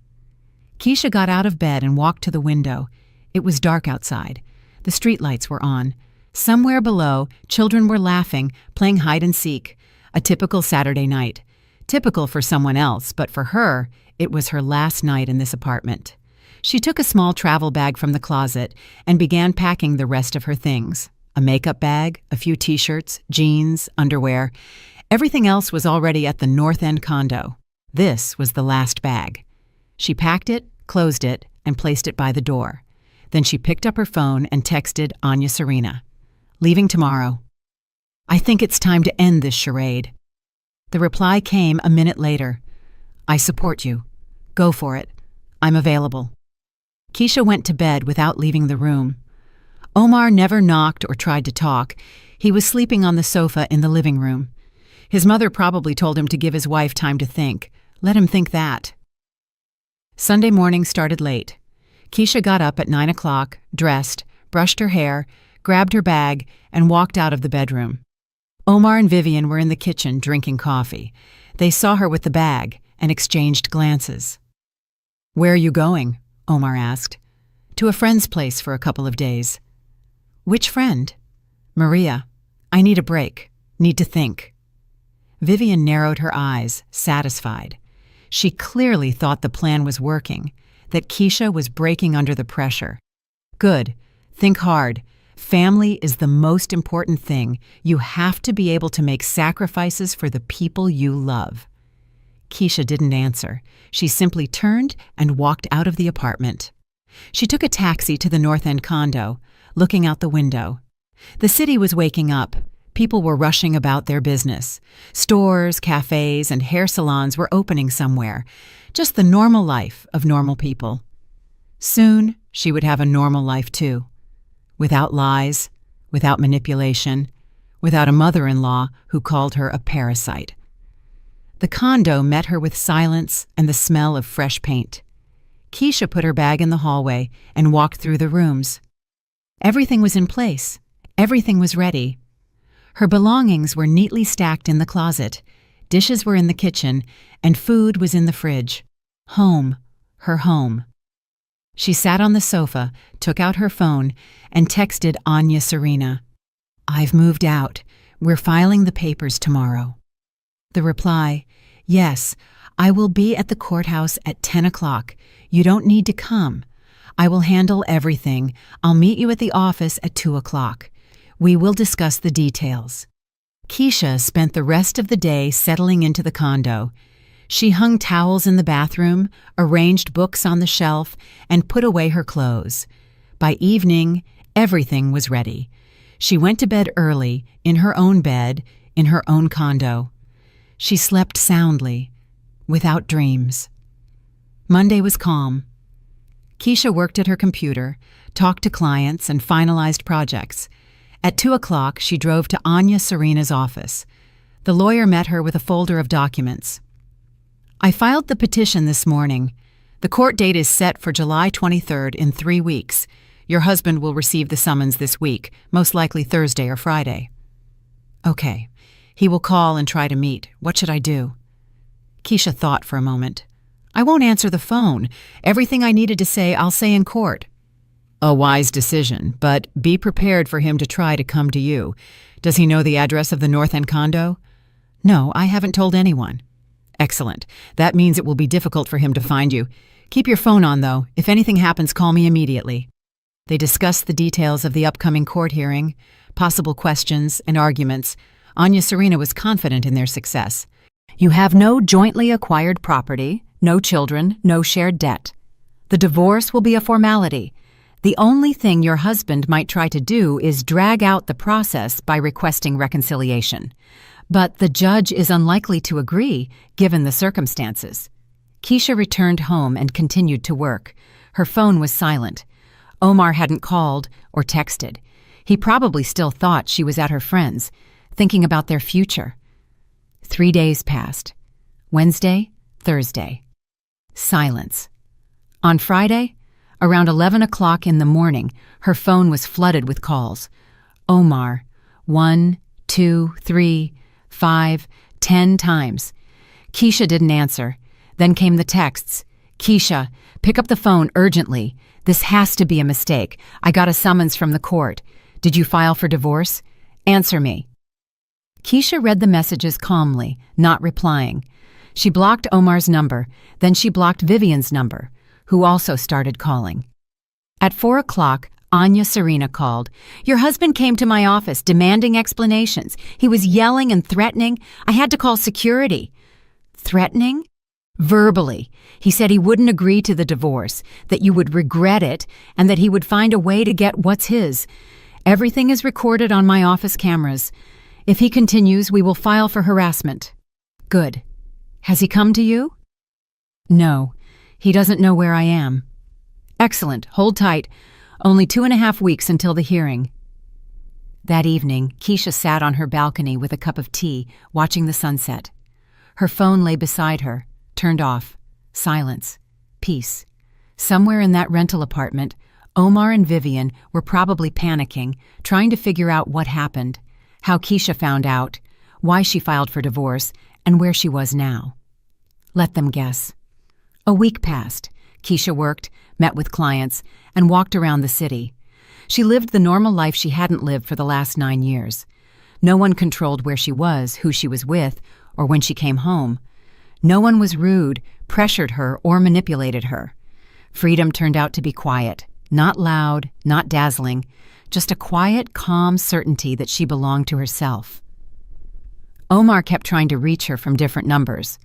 Keisha got out of bed and walked to the window. It was dark outside. The streetlights were on. Somewhere below, children were laughing, playing hide and seek. A typical Saturday night. Typical for someone else, but for her, it was her last night in this apartment. She took a small travel bag from the closet and began packing the rest of her things. A makeup bag, a few t-shirts, jeans, underwear. Everything else was already at the North End condo. This was the last bag. She packed it, closed it, and placed it by the door. Then she picked up her phone and texted Anya Serena. "Leaving tomorrow. I think it's time to end this charade." The reply came a minute later. "I support you. Go for it. I'm available." Keisha went to bed without leaving the room. Omar never knocked or tried to talk. He was sleeping on the sofa in the living room. His mother probably told him to give his wife time to think. Let him think that. Sunday morning started late. Keisha got up at 9 o'clock, dressed, brushed her hair, grabbed her bag, and walked out of the bedroom. Omar and Vivian were in the kitchen drinking coffee. They saw her with the bag and exchanged glances. "Where are you going?" Omar asked. "To a friend's place for a couple of days." "Which friend?" "Maria. I need a break. Need to think." Vivian narrowed her eyes, satisfied. She clearly thought the plan was working, that Keisha was breaking under the pressure. Good. Think hard. Family is the most important thing. You have to be able to make sacrifices for the people you love. Keisha didn't answer. She simply turned and walked out of the apartment. She took a taxi to the North End condo, looking out the window. The city was waking up. People were rushing about their business. Stores, cafes, and hair salons were opening somewhere. Just the normal life of normal people. Soon, she would have a normal life too. Without lies, without manipulation, without a mother-in-law who called her a parasite. The condo met her with silence and the smell of fresh paint. Keisha put her bag in the hallway and walked through the rooms. Everything was in place. Everything was ready. Her belongings were neatly stacked in the closet. Dishes were in the kitchen, and food was in the fridge. Home, her home. She sat on the sofa, took out her phone, and texted Anya Serena. "I've moved out. We're filing the papers tomorrow." The reply, "Yes, I will be at the courthouse at 10 o'clock. You don't need to come. I will handle everything. I'll meet you at the office at 2 o'clock. We will discuss the details." Keisha spent the rest of the day settling into the condo. She hung towels in the bathroom, arranged books on the shelf, and put away her clothes. By evening, everything was ready. She went to bed early, in her own bed, in her own condo. She slept soundly, without dreams. Monday was calm. Keisha worked at her computer, talked to clients, and finalized projects. At 2 o'clock, she drove to Anya Serena's office. The lawyer met her with a folder of documents. "I filed the petition this morning. The court date is set for July 23rd in 3 weeks. Your husband will receive the summons this week, most likely Thursday or Friday." "Okay. He will call and try to meet. What should I do?" Keisha thought for a moment. "I won't answer the phone. Everything I needed to say, I'll say in court." "A wise decision, but be prepared for him to try to come to you. Does he know the address of the North End condo?" "No, I haven't told anyone." "Excellent. That means it will be difficult for him to find you. Keep your phone on, though. If anything happens, call me immediately." They discussed the details of the upcoming court hearing, possible questions, and arguments. Anya Serena was confident in their success. You have no jointly acquired property, no children, no shared debt. The divorce will be a formality. The only thing your husband might try to do is drag out the process by requesting reconciliation. But the judge is unlikely to agree, given the circumstances. Keisha returned home and continued to work. Her phone was silent. Omar hadn't called or texted. He probably still thought she was at her friend's, thinking about their future. 3 days passed. Wednesday, Thursday. Silence. On Friday, around 11 o'clock in the morning, her phone was flooded with calls. Omar, 1, 2, 3, 5, 10 times. Keisha didn't answer. Then came the texts. Keisha, pick up the phone urgently. This has to be a mistake. I got a summons from the court. Did you file for divorce? Answer me. Keisha read the messages calmly, not replying. She blocked Omar's number, then she blocked Vivian's number, who also started calling. At 4 o'clock, Anya Serena called. Your husband came to my office demanding explanations. He was yelling and threatening. I had to call security. Threatening? Verbally. He said he wouldn't agree to the divorce, that you would regret it, and that he would find a way to get what's his. Everything is recorded on my office cameras. If he continues, we will file for harassment. Good. Has he come to you? No. He doesn't know where I am. Excellent. Hold tight. Only 2.5 weeks until the hearing. That evening, Keisha sat on her balcony with a cup of tea, watching the sunset. Her phone lay beside her, turned off. Silence. Peace. Somewhere in that rental apartment, Omar and Vivian were probably panicking, trying to figure out what happened, how Keisha found out, why she filed for divorce, and where she was now. Let them guess. A week passed. Keisha worked, met with clients, and walked around the city. She lived the normal life she hadn't lived for the last 9 years. No one controlled where she was, who she was with, or when she came home. No one was rude, pressured her, or manipulated her. Freedom turned out to be quiet, not loud, not dazzling, just a quiet, calm certainty that she belonged to herself. Omar kept trying to reach her from different numbers.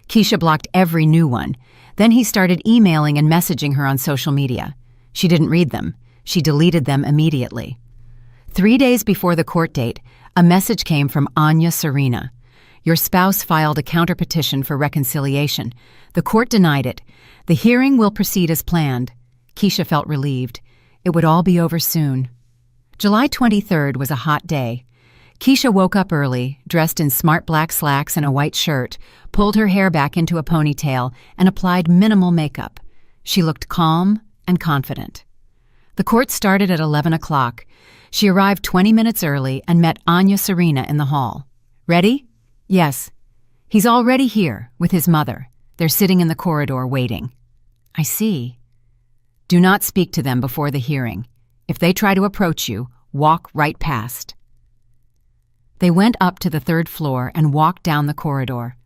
Keisha blocked every new one. Then he started emailing and messaging her on social media. She didn't read them. She deleted them immediately. 3 days before the court date, a message came from Anya Serena. Your spouse filed a counterpetition for reconciliation. The court denied it. The hearing will proceed as planned. Keisha felt relieved. It would all be over soon. July 23rd was a hot day. Keisha woke up early, dressed in smart black slacks and a white shirt, pulled her hair back into a ponytail, and applied minimal makeup. She looked calm and confident. The court started at 11 o'clock. She arrived 20 minutes early and met Anya Serena in the hall. Ready? Yes. He's already here, with his mother. They're sitting in the corridor waiting. I see. Do not speak to them before the hearing. If they try to approach you, walk right past. They went up to the 3rd floor and walked down the corridor.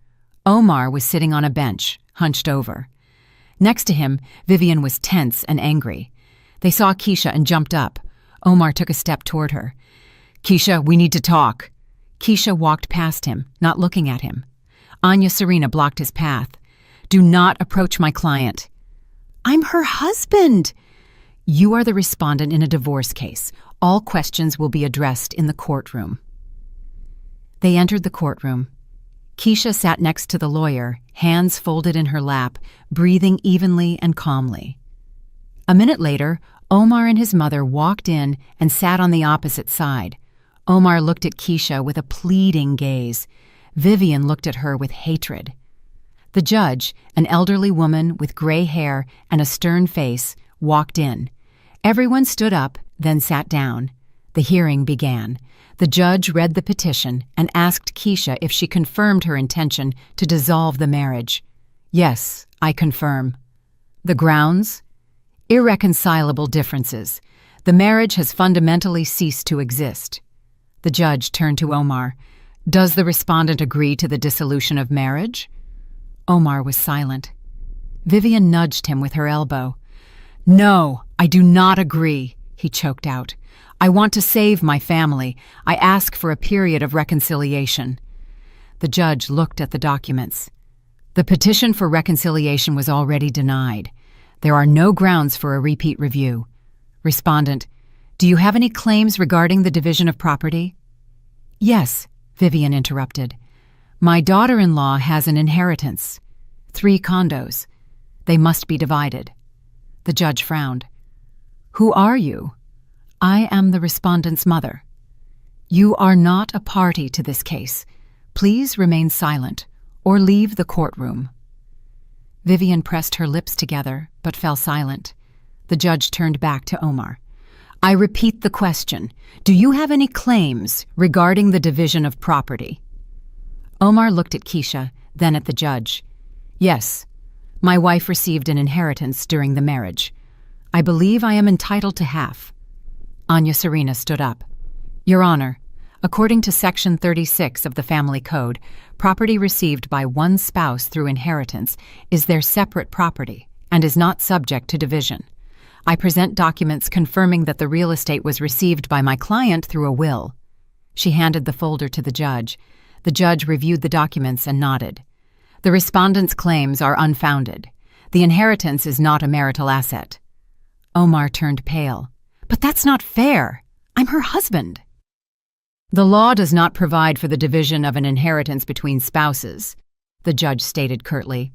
Omar was sitting on a bench, hunched over. Next to him, Vivian was tense and angry. They saw Keisha and jumped up. Omar took a step toward her. Keisha, we need to talk. Keisha walked past him, not looking at him. Anya Serena blocked his path. Do not approach my client. I'm her husband. You are the respondent in a divorce case. All questions will be addressed in the courtroom. They entered the courtroom. Keisha sat next to the lawyer, hands folded in her lap, breathing evenly and calmly. A minute later, Omar and his mother walked in and sat on the opposite side. Omar looked at Keisha with a pleading gaze. Vivian looked at her with hatred. The judge, an elderly woman with gray hair and a stern face, walked in. Everyone stood up, then sat down. The hearing began. The judge read the petition and asked Keisha if she confirmed her intention to dissolve the marriage. Yes, I confirm. The grounds? Irreconcilable differences. The marriage has fundamentally ceased to exist. The judge turned to Omar. Does the respondent agree to the dissolution of marriage? Omar was silent. Vivian nudged him with her elbow. "No, I do not agree," he choked out. "I want to save my family. I ask for a period of reconciliation." The judge looked at the documents. The petition for reconciliation was already denied. There are no grounds for a repeat review. Respondent: "Do you have any claims regarding the division of property?" "Yes," Vivian interrupted. "My daughter-in-law has an inheritance. 3 condos. They must be divided." The judge frowned. "Who are you?" "I am the respondent's mother." "You are not a party to this case. Please remain silent or leave the courtroom." Vivian pressed her lips together but fell silent. The judge turned back to Omar. "I repeat the question. Do you have any claims regarding the division of property?" Omar looked at Keisha, then at the judge. "Yes. My wife received an inheritance during the marriage. I believe I am entitled to half." Anya Serena stood up. "Your Honor, according to Section 36 of the Family Code, property received by one spouse through inheritance is their separate property and is not subject to division. I present documents confirming that the real estate was received by my client through a will." She handed the folder to the judge. The judge reviewed the documents and nodded. "The respondent's claims are unfounded. The inheritance is not a marital asset." Omar turned pale. "But that's not fair. I'm her husband." "The law does not provide for the division of an inheritance between spouses," the judge stated curtly.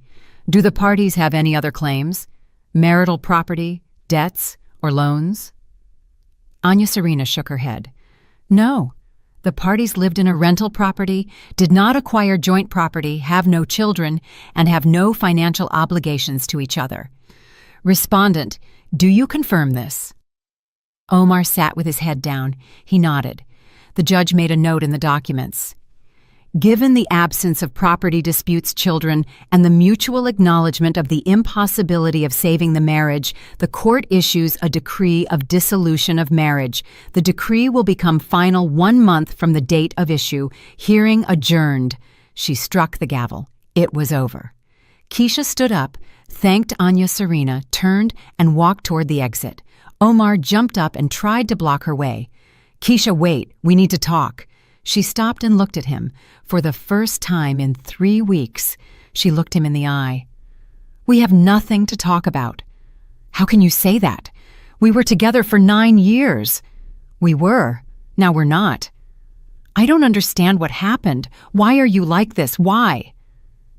"Do the parties have any other claims? Marital property, debts, or loans?" Anya Serena shook her head. "No. The parties lived in a rental property, did not acquire joint property, have no children, and have no financial obligations to each other. Respondent, do you confirm this?" Omar sat with his head down. He nodded. The judge made a note in the documents. "Given the absence of property disputes, children, and the mutual acknowledgement of the impossibility of saving the marriage, the court issues a decree of dissolution of marriage. The decree will become final 1 month from the date of issue. Hearing adjourned." She struck the gavel. It was over. Keisha stood up, thanked Anya Serena, turned, and walked toward the exit. Omar jumped up and tried to block her way. "Keisha, wait. We need to talk." She stopped and looked at him. For the first time in 3 weeks, she looked him in the eye. "We have nothing to talk about." "How can you say that? We were together for 9 years." "We were. Now we're not." "I don't understand what happened. Why are you like this? Why?"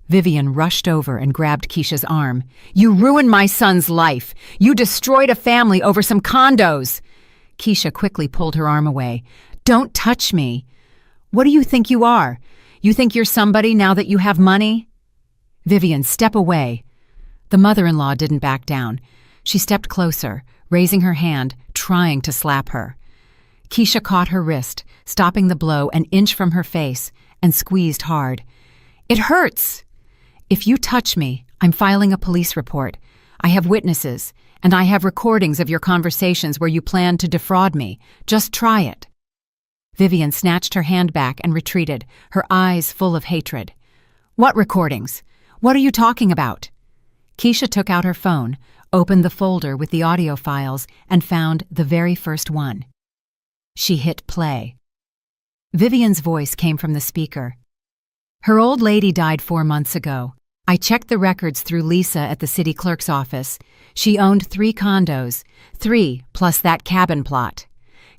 Vivian rushed over and grabbed Keisha's arm. "You ruined my son's life. You destroyed a family over some condos." Keisha quickly pulled her arm away. "Don't touch me." "What do you think you are? You think you're somebody now that you have money?" "Vivian, step away." The mother-in-law didn't back down. She stepped closer, raising her hand, trying to slap her. Keisha caught her wrist, stopping the blow an inch from her face, and squeezed hard. "It hurts." "If you touch me, I'm filing a police report. I have witnesses, and I have recordings of your conversations where you planned to defraud me. Just try it." Vivian snatched her hand back and retreated, her eyes full of hatred. "What recordings? What are you talking about?" Keisha took out her phone, opened the folder with the audio files, and found the very first one. She hit play. Vivian's voice came from the speaker. "Her old lady died 4 months ago. I checked the records through Lisa at the city clerk's office. She owned 3 condos, 3 plus that cabin plot."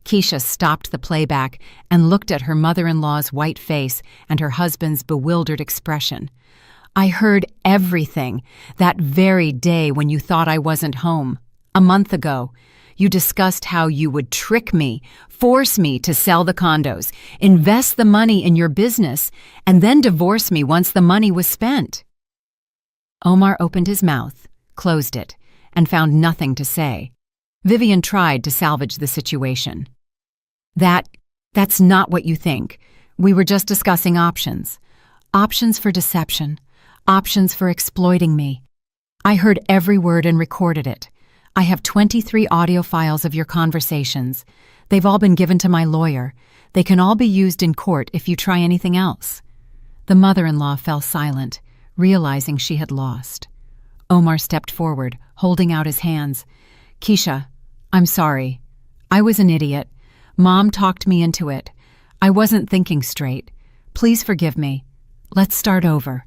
Keisha stopped the playback and looked at her mother-in-law's white face and her husband's bewildered expression. "I heard everything that very day when you thought I wasn't home. A month ago, you discussed how you would trick me, force me to sell the condos, invest the money in your business, and then divorce me once the money was spent." Omar opened his mouth, closed it, and found nothing to say. Vivian tried to salvage the situation. That's not what you think. We were just discussing options. Options for deception. Options for exploiting me. I heard every word and recorded it. I have 23 audio files of your conversations. They've all been given to my lawyer. They can all be used in court if you try anything else." The mother-in-law fell silent, realizing she had lost. Omar stepped forward, holding out his hands. Keisha, I'm sorry. I was an idiot. Mom talked me into it. I wasn't thinking straight. Please forgive me. Let's start over.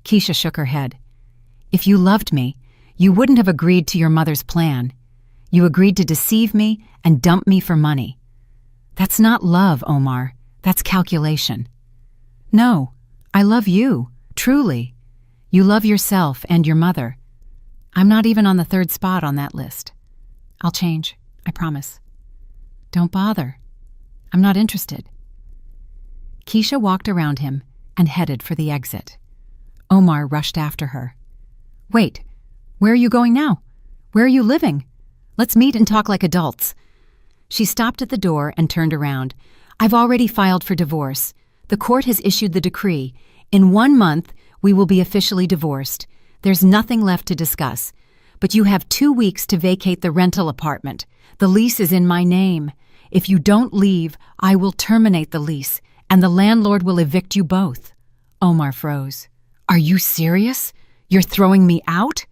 Keisha shook her head. If you loved me, you wouldn't have agreed to your mother's plan. You agreed to deceive me and dump me for money. That's not love, Omar. That's calculation. No, I love you, truly. You love yourself and your mother. I'm not even on the third spot on that list. I'll change, I promise. Don't bother. I'm not interested. Keisha walked around him and headed for the exit. Omar rushed after her. Wait, where are you going now? Where are you living? Let's meet and talk like adults. She stopped at the door and turned around. I've already filed for divorce. The court has issued the decree. In 1 month, we will be officially divorced. There's nothing left to discuss. But you have 2 weeks to vacate the rental apartment. The lease is in my name. If you don't leave, I will terminate the lease, and the landlord will evict you both. Omar froze. Are you serious? You're throwing me out?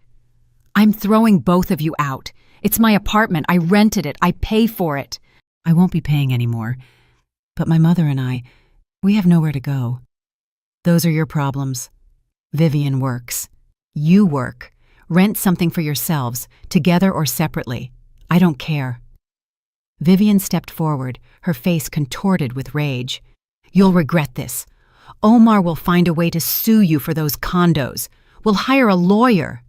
I'm throwing both of you out. It's my apartment. I rented it. I pay for it. I won't be paying anymore. But my mother and I, we have nowhere to go. Those are your problems. Vivian works. You work. Rent something for yourselves, together or separately. I don't care. Vivian stepped forward, her face contorted with rage. You'll regret this. Omar will find a way to sue you for those condos. We'll hire a lawyer.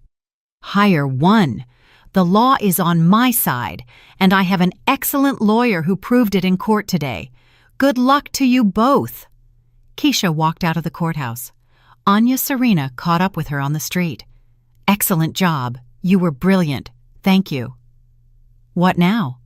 Hire one. The law is on my side, and I have an excellent lawyer who proved it in court today. Good luck to you both. Keisha walked out of the courthouse. Anya Serena caught up with her on the street. Excellent job. You were brilliant. Thank you. What now?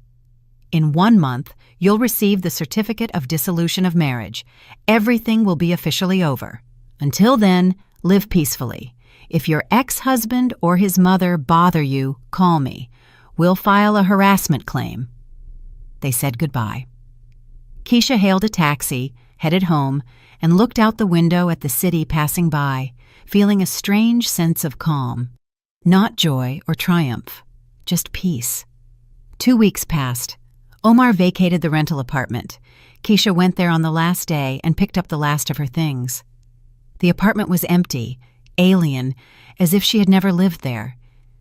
In 1 month, you'll receive the certificate of dissolution of marriage. Everything will be officially over. Until then, live peacefully. If your ex-husband or his mother bother you, call me. We'll file a harassment claim. They said goodbye. Keisha hailed a taxi, headed home, and looked out the window at the city passing by, feeling a strange sense of calm. Not joy or triumph, just peace. 2 weeks passed. Omar vacated the rental apartment. Keisha went there on the last day and picked up the last of her things. The apartment was empty, alien, as if she had never lived there.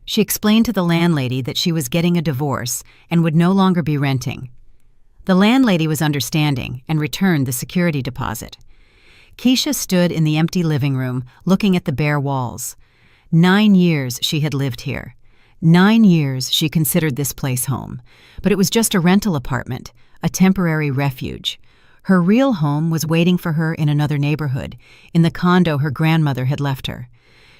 She explained to the landlady that she was getting a divorce and would no longer be renting. The landlady was understanding and returned the security deposit. Keisha stood in the empty living room, looking at the bare walls. 9 years she had lived here. 9 years she considered this place home, but it was just a rental apartment, a temporary refuge. Her real home was waiting for her in another neighborhood, in the condo her grandmother had left her.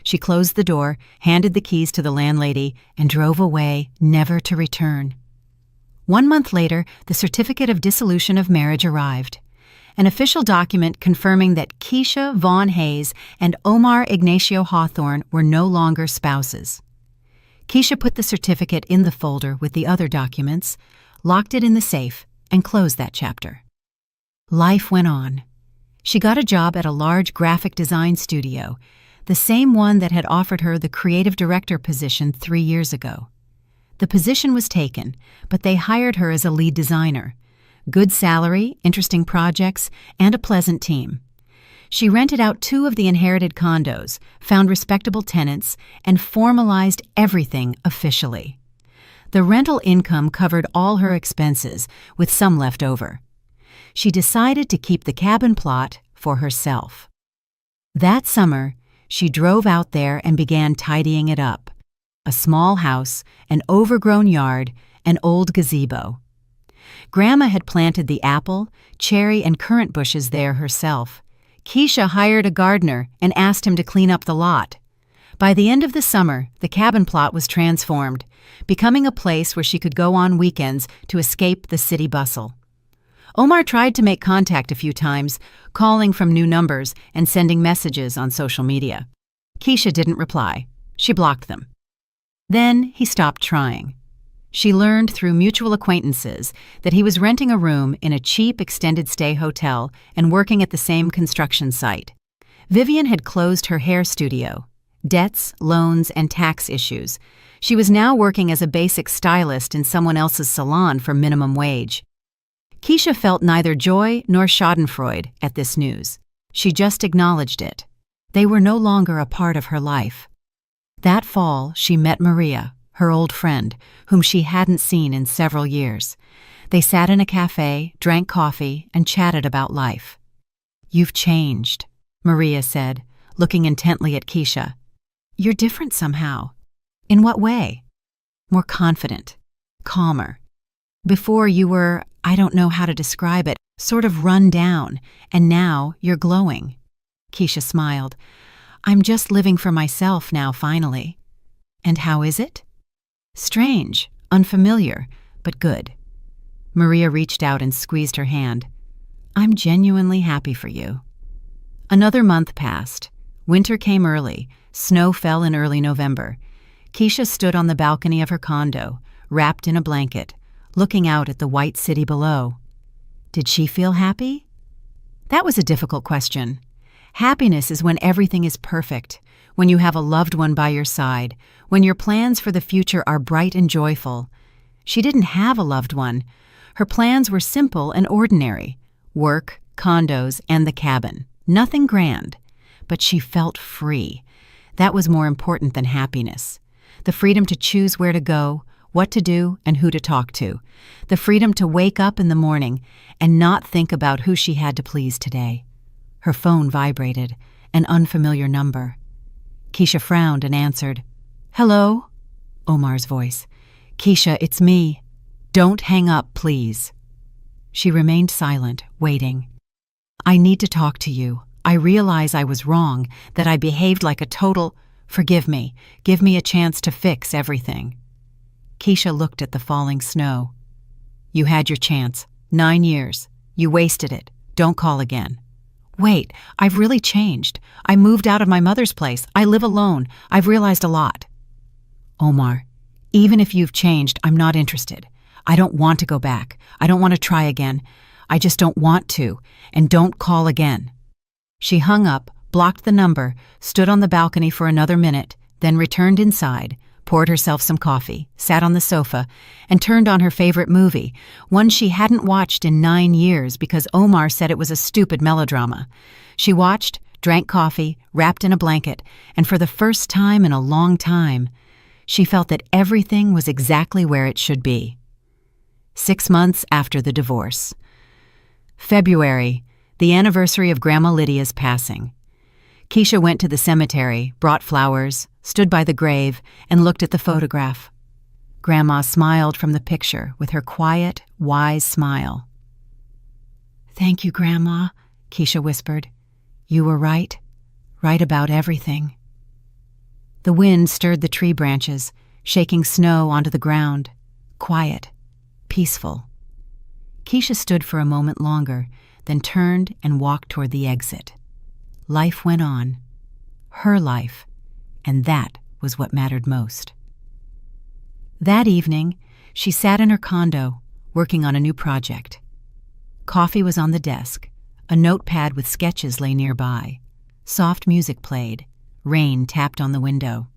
She closed the door, handed the keys to the landlady, and drove away, never to return. 1 month later, the certificate of dissolution of marriage arrived. An official document confirming that Keisha Vaughn Hayes and Omar Ignacio Hawthorne were no longer spouses. Keisha put the certificate in the folder with the other documents, locked it in the safe, and closed that chapter. Life went on. She got a job at a large graphic design studio, the same one that had offered her the creative director position 3 years ago. The position was taken, but they hired her as a lead designer. Good salary, interesting projects, and a pleasant team. She rented out 2 of the inherited condos, found respectable tenants, and formalized everything officially. The rental income covered all her expenses, with some left over. She decided to keep the cabin plot for herself. That summer, she drove out there and began tidying it up. A small house, an overgrown yard, an old gazebo. Grandma had planted the apple, cherry, and currant bushes there herself. Keisha hired a gardener and asked him to clean up the lot. By the end of the summer, the cabin plot was transformed, becoming a place where she could go on weekends to escape the city bustle. Omar tried to make contact a few times, calling from new numbers and sending messages on social media. Keisha didn't reply. She blocked them. Then he stopped trying. She learned through mutual acquaintances that he was renting a room in a cheap extended stay hotel and working at the same construction site. Vivian had closed her hair studio, Debts, loans, and tax issues. She was now working as a basic stylist in someone else's salon for minimum wage. Keisha felt neither joy nor schadenfreude at this news. She just acknowledged it. They were no longer a part of her life. That fall, she met Maria, her old friend, whom she hadn't seen in several years. They sat in a cafe, drank coffee, and chatted about life. "You've changed," Maria said, looking intently at Keisha. "You're different somehow." "In what way?" "More confident, calmer. Before you were, I don't know how to describe it, sort of run down, and now you're glowing." Keisha smiled. "I'm just living for myself now, finally." "And how is it?" "Strange, unfamiliar, but good." Maria reached out and squeezed her hand. "I'm genuinely happy for you." Another month passed. Winter came early. Snow fell in early November. Keisha stood on the balcony of her condo, wrapped in a blanket, looking out at the white city below. Did she feel happy? That was a difficult question. Happiness is when everything is perfect, when you have a loved one by your side, when your plans for the future are bright and joyful. She didn't have a loved one. Her plans were simple and ordinary: work, condos, and the cabin. Nothing grand. But she felt free. That was more important than happiness. The freedom to choose where to go, what to do, and who to talk to. The freedom to wake up in the morning and not think about who she had to please today. Her phone vibrated, an unfamiliar number. Keisha frowned and answered. "Hello?" Omar's voice. "Keisha, it's me. Don't hang up, please." She remained silent, waiting. "I need to talk to you. I realize I was wrong, that I behaved like a total... Forgive me. Give me a chance to fix everything." Keisha looked at the falling snow. "You had your chance. 9 years. You wasted it. Don't call again." "Wait, I've really changed. I moved out of my mother's place. I live alone. I've realized a lot." "Omar, even if you've changed, I'm not interested. I don't want to go back. I don't want to try again. I just don't want to. And don't call again." She hung up, blocked the number, stood on the balcony for another minute, then returned inside, poured herself some coffee, sat on the sofa, and turned on her favorite movie, one she hadn't watched in 9 years because Omar said it was a stupid melodrama. She watched, drank coffee, wrapped in a blanket, and for the first time in a long time, she felt that everything was exactly where it should be. 6 months after the divorce. February, the anniversary of Grandma Lydia's passing. Keisha went to the cemetery, brought flowers, stood by the grave, and looked at the photograph. Grandma smiled from the picture with her quiet, wise smile. "Thank you, Grandma," Keisha whispered. "You were right about everything." The wind stirred the tree branches, shaking snow onto the ground. Quiet, peaceful. Keisha stood for a moment longer, then turned and walked toward the exit. Life went on. Her life. And that was what mattered most. That evening, she sat in her condo, working on a new project. Coffee was on the desk. A notepad with sketches lay nearby. Soft music played. Rain tapped on the window.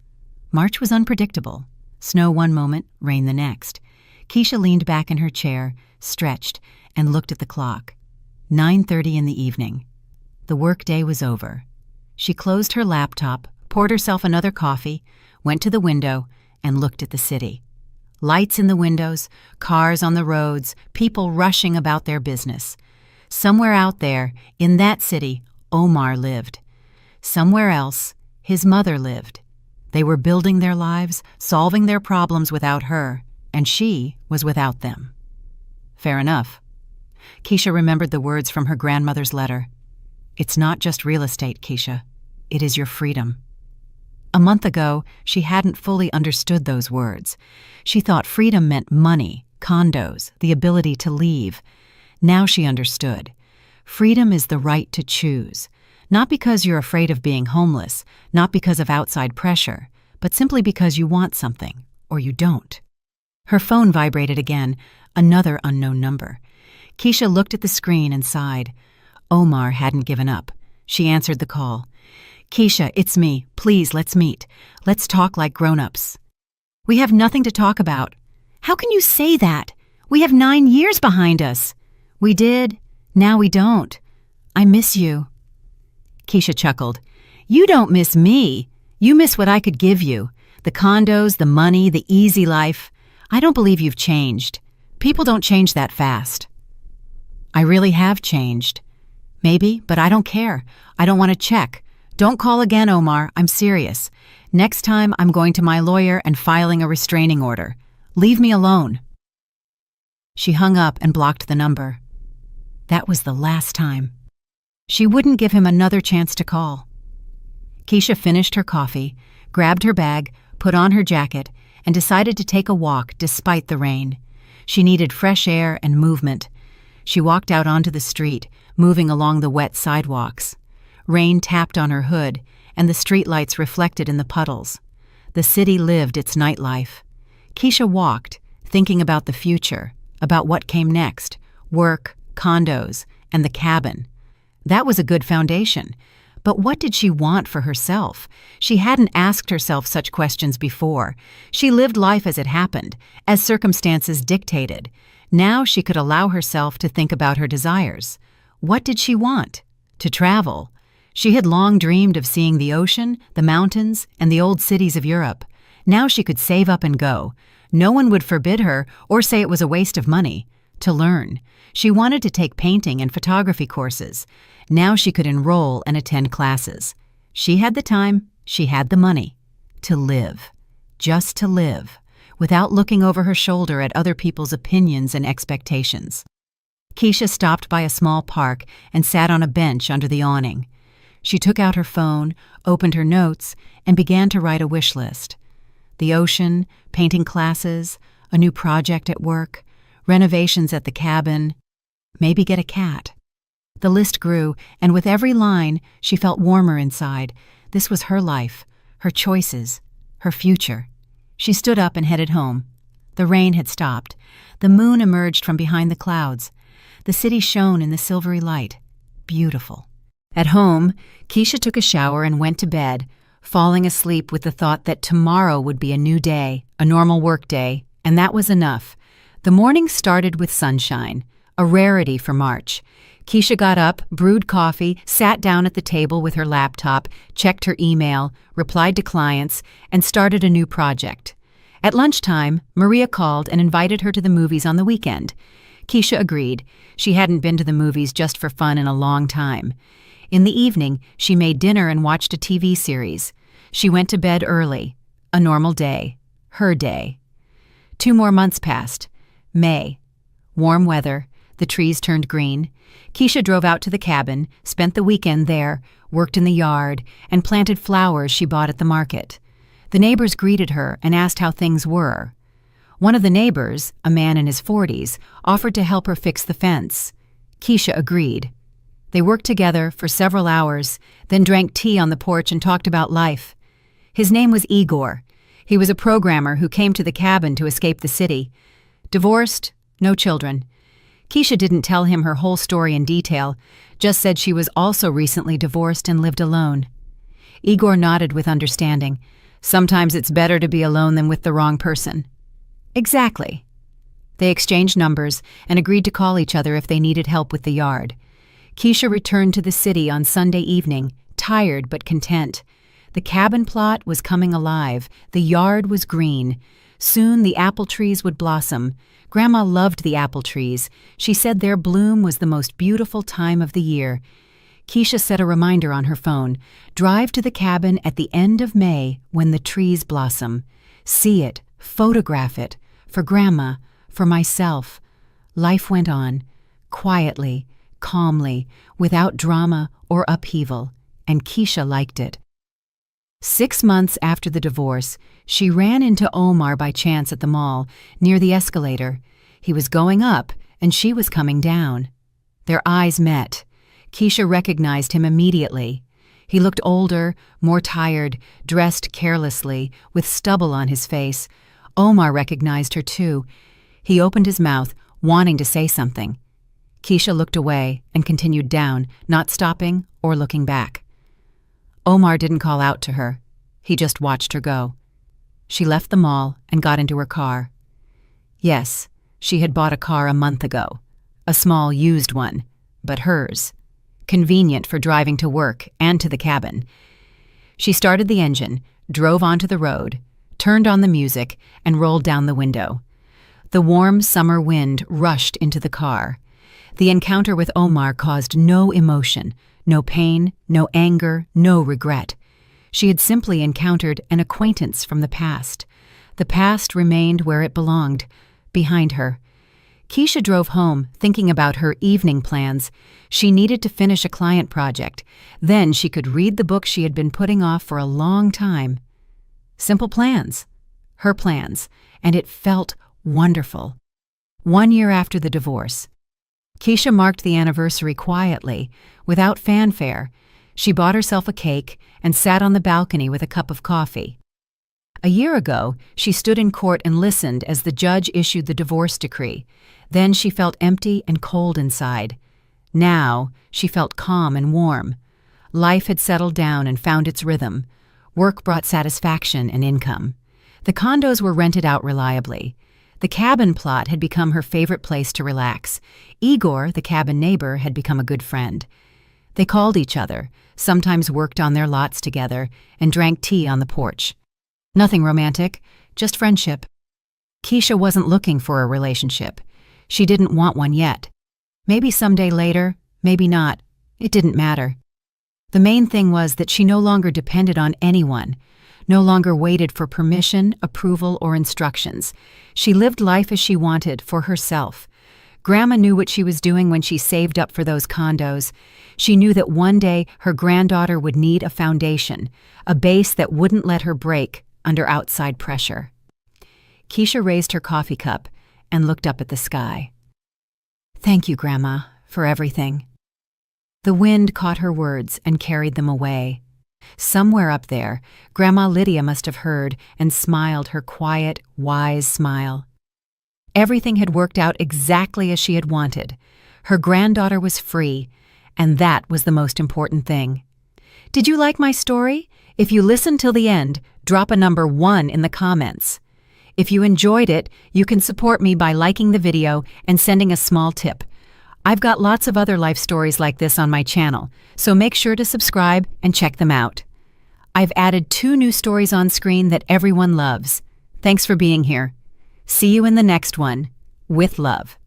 March was unpredictable. Snow one moment, rain the next. Keisha leaned back in her chair, stretched, and looked at the clock. 9:30 in the evening. The workday was over. She closed her laptop, poured herself another coffee, went to the window, and looked at the city. Lights in the windows, cars on the roads, people rushing about their business. Somewhere out there, in that city, Omar lived. Somewhere else, his mother lived. They were building their lives, solving their problems without her, and she was without them. Fair enough. Keisha remembered the words from her grandmother's letter. "It's not just real estate, Keisha. It is your freedom." A month ago, she hadn't fully understood those words. She thought freedom meant money, condos, the ability to leave. Now she understood. Freedom is the right to choose. Not because you're afraid of being homeless, not because of outside pressure, but simply because you want something, or you don't. Her phone vibrated again, another unknown number. Keisha looked at the screen and sighed. Omar hadn't given up. She answered the call. Keisha, it's me. Please, let's meet. Let's talk like grown-ups. We have nothing to talk about. How can you say that? We have 9 years behind us. We did. Now we don't. I miss you. Keisha chuckled. You don't miss me. You miss what I could give you. The condos, the money, the easy life. I don't believe you've changed. People don't change that fast. I really have changed. Maybe, but I don't care. I don't want to check. Don't call again, Omar. I'm serious. Next time, I'm going to my lawyer and filing a restraining order. Leave me alone. She hung up and blocked the number. That was the last time. She wouldn't give him another chance to call. Keisha finished her coffee, grabbed her bag, put on her jacket, and decided to take a walk despite the rain. She needed fresh air and movement. She walked out onto the street, moving along the wet sidewalks. Rain tapped on her hood, and the streetlights reflected in the puddles. The city lived its nightlife. Keisha walked, thinking about the future, about what came next, work, condos, and the cabin. That was a good foundation. But what did she want for herself? She hadn't asked herself such questions before. She lived life as it happened, as circumstances dictated. Now she could allow herself to think about her desires. What did she want? To travel. She had long dreamed of seeing the ocean, the mountains, and the old cities of Europe. Now she could save up and go. No one would forbid her or say it was a waste of money. To learn. She wanted to take painting and photography courses. Now she could enroll and attend classes. She had the time, she had the money. To live. Just to live. Without looking over her shoulder at other people's opinions and expectations. Keisha stopped by a small park and sat on a bench under the awning. She took out her phone, opened her notes, and began to write a wish list. The ocean, painting classes, a new project at work, renovations at the cabin, maybe get a cat. The list grew, and with every line, she felt warmer inside. This was her life, her choices, her future. She stood up and headed home. The rain had stopped. The moon emerged from behind the clouds. The city shone in the silvery light. Beautiful. At home, Keisha took a shower and went to bed, falling asleep with the thought that tomorrow would be a new day, a normal work day, and that was enough. The morning started with sunshine, a rarity for March. Keisha got up, brewed coffee, sat down at the table with her laptop, checked her email, replied to clients, and started a new project. At lunchtime, Maria called and invited her to the movies on the weekend. Keisha agreed. She hadn't been to the movies just for fun in a long time. In the evening, she made dinner and watched a TV series. She went to bed early. A normal day. Her day. 2 more months passed. May. Warm weather. The trees turned green. Keisha drove out to the cabin, spent the weekend there, worked in the yard, and planted flowers she bought at the market. The neighbors greeted her and asked how things were. One of the neighbors, a man in his 40s, offered to help her fix the fence. Keisha agreed. They worked together for several hours, then drank tea on the porch and talked about life. His name was Igor. He was a programmer who came to the cabin to escape the city. Divorced, no children. Keisha didn't tell him her whole story in detail, just said she was also recently divorced and lived alone. Igor nodded with understanding. Sometimes it's better to be alone than with the wrong person. Exactly. They exchanged numbers and agreed to call each other if they needed help with the yard. Keisha returned to the city on Sunday evening, tired but content. The cabin plot was coming alive. The yard was green. Soon the apple trees would blossom. Grandma loved the apple trees. She said their bloom was the most beautiful time of the year. Keisha set a reminder on her phone. Drive to the cabin at the end of May when the trees blossom. See it, photograph it, for Grandma, for myself. Life went on, quietly, calmly, without drama or upheaval, and Keisha liked it. 6 months after the divorce, she ran into Omar by chance at the mall, near the escalator. He was going up, and she was coming down. Their eyes met. Keisha recognized him immediately. He looked older, more tired, dressed carelessly, with stubble on his face. Omar recognized her too. He opened his mouth, wanting to say something. Keisha looked away and continued down, not stopping or looking back. Omar didn't call out to her. He just watched her go. She left the mall and got into her car. Yes, she had bought a car a month ago. A small used one, but hers. Convenient for driving to work and to the cabin. She started the engine, drove onto the road, turned on the music, and rolled down the window. The warm summer wind rushed into the car. The encounter with Omar caused no emotion, no pain, no anger, no regret. She had simply encountered an acquaintance from the past. The past remained where it belonged, behind her. Keisha drove home, thinking about her evening plans. She needed to finish a client project. Then she could read the book she had been putting off for a long time. Simple plans. Her plans. And it felt wonderful. 1 year after the divorce. Keisha marked the anniversary quietly, without fanfare. She bought herself a cake and sat on the balcony with a cup of coffee. A year ago, she stood in court and listened as the judge issued the divorce decree. Then she felt empty and cold inside. Now, she felt calm and warm. Life had settled down and found its rhythm. Work brought satisfaction and income. The condos were rented out reliably. The cabin plot had become her favorite place to relax. Igor, the cabin neighbor, had become a good friend. They called each other, sometimes worked on their lots together, and drank tea on the porch. Nothing romantic, just friendship. Keisha wasn't looking for a relationship. She didn't want one yet. Maybe someday later, maybe not. It didn't matter. The main thing was that she no longer depended on anyone, no longer waited for permission, approval, or instructions. She lived life as she wanted, for herself. Grandma knew what she was doing when she saved up for those condos. She knew that one day her granddaughter would need a foundation, a base that wouldn't let her break under outside pressure. Keisha raised her coffee cup and looked up at the sky. "Thank you, Grandma, for everything." The wind caught her words and carried them away. Somewhere up there, Grandma Lydia must have heard and smiled her quiet, wise smile. Everything had worked out exactly as she had wanted. Her granddaughter was free, and that was the most important thing. Did you like my story? If you listened till the end, drop a number 1 in the comments. If you enjoyed it, you can support me by liking the video and sending a small tip. I've got lots of other life stories like this on my channel, so make sure to subscribe and check them out. I've added 2 new stories on screen that everyone loves. Thanks for being here. See you in the next one. With love.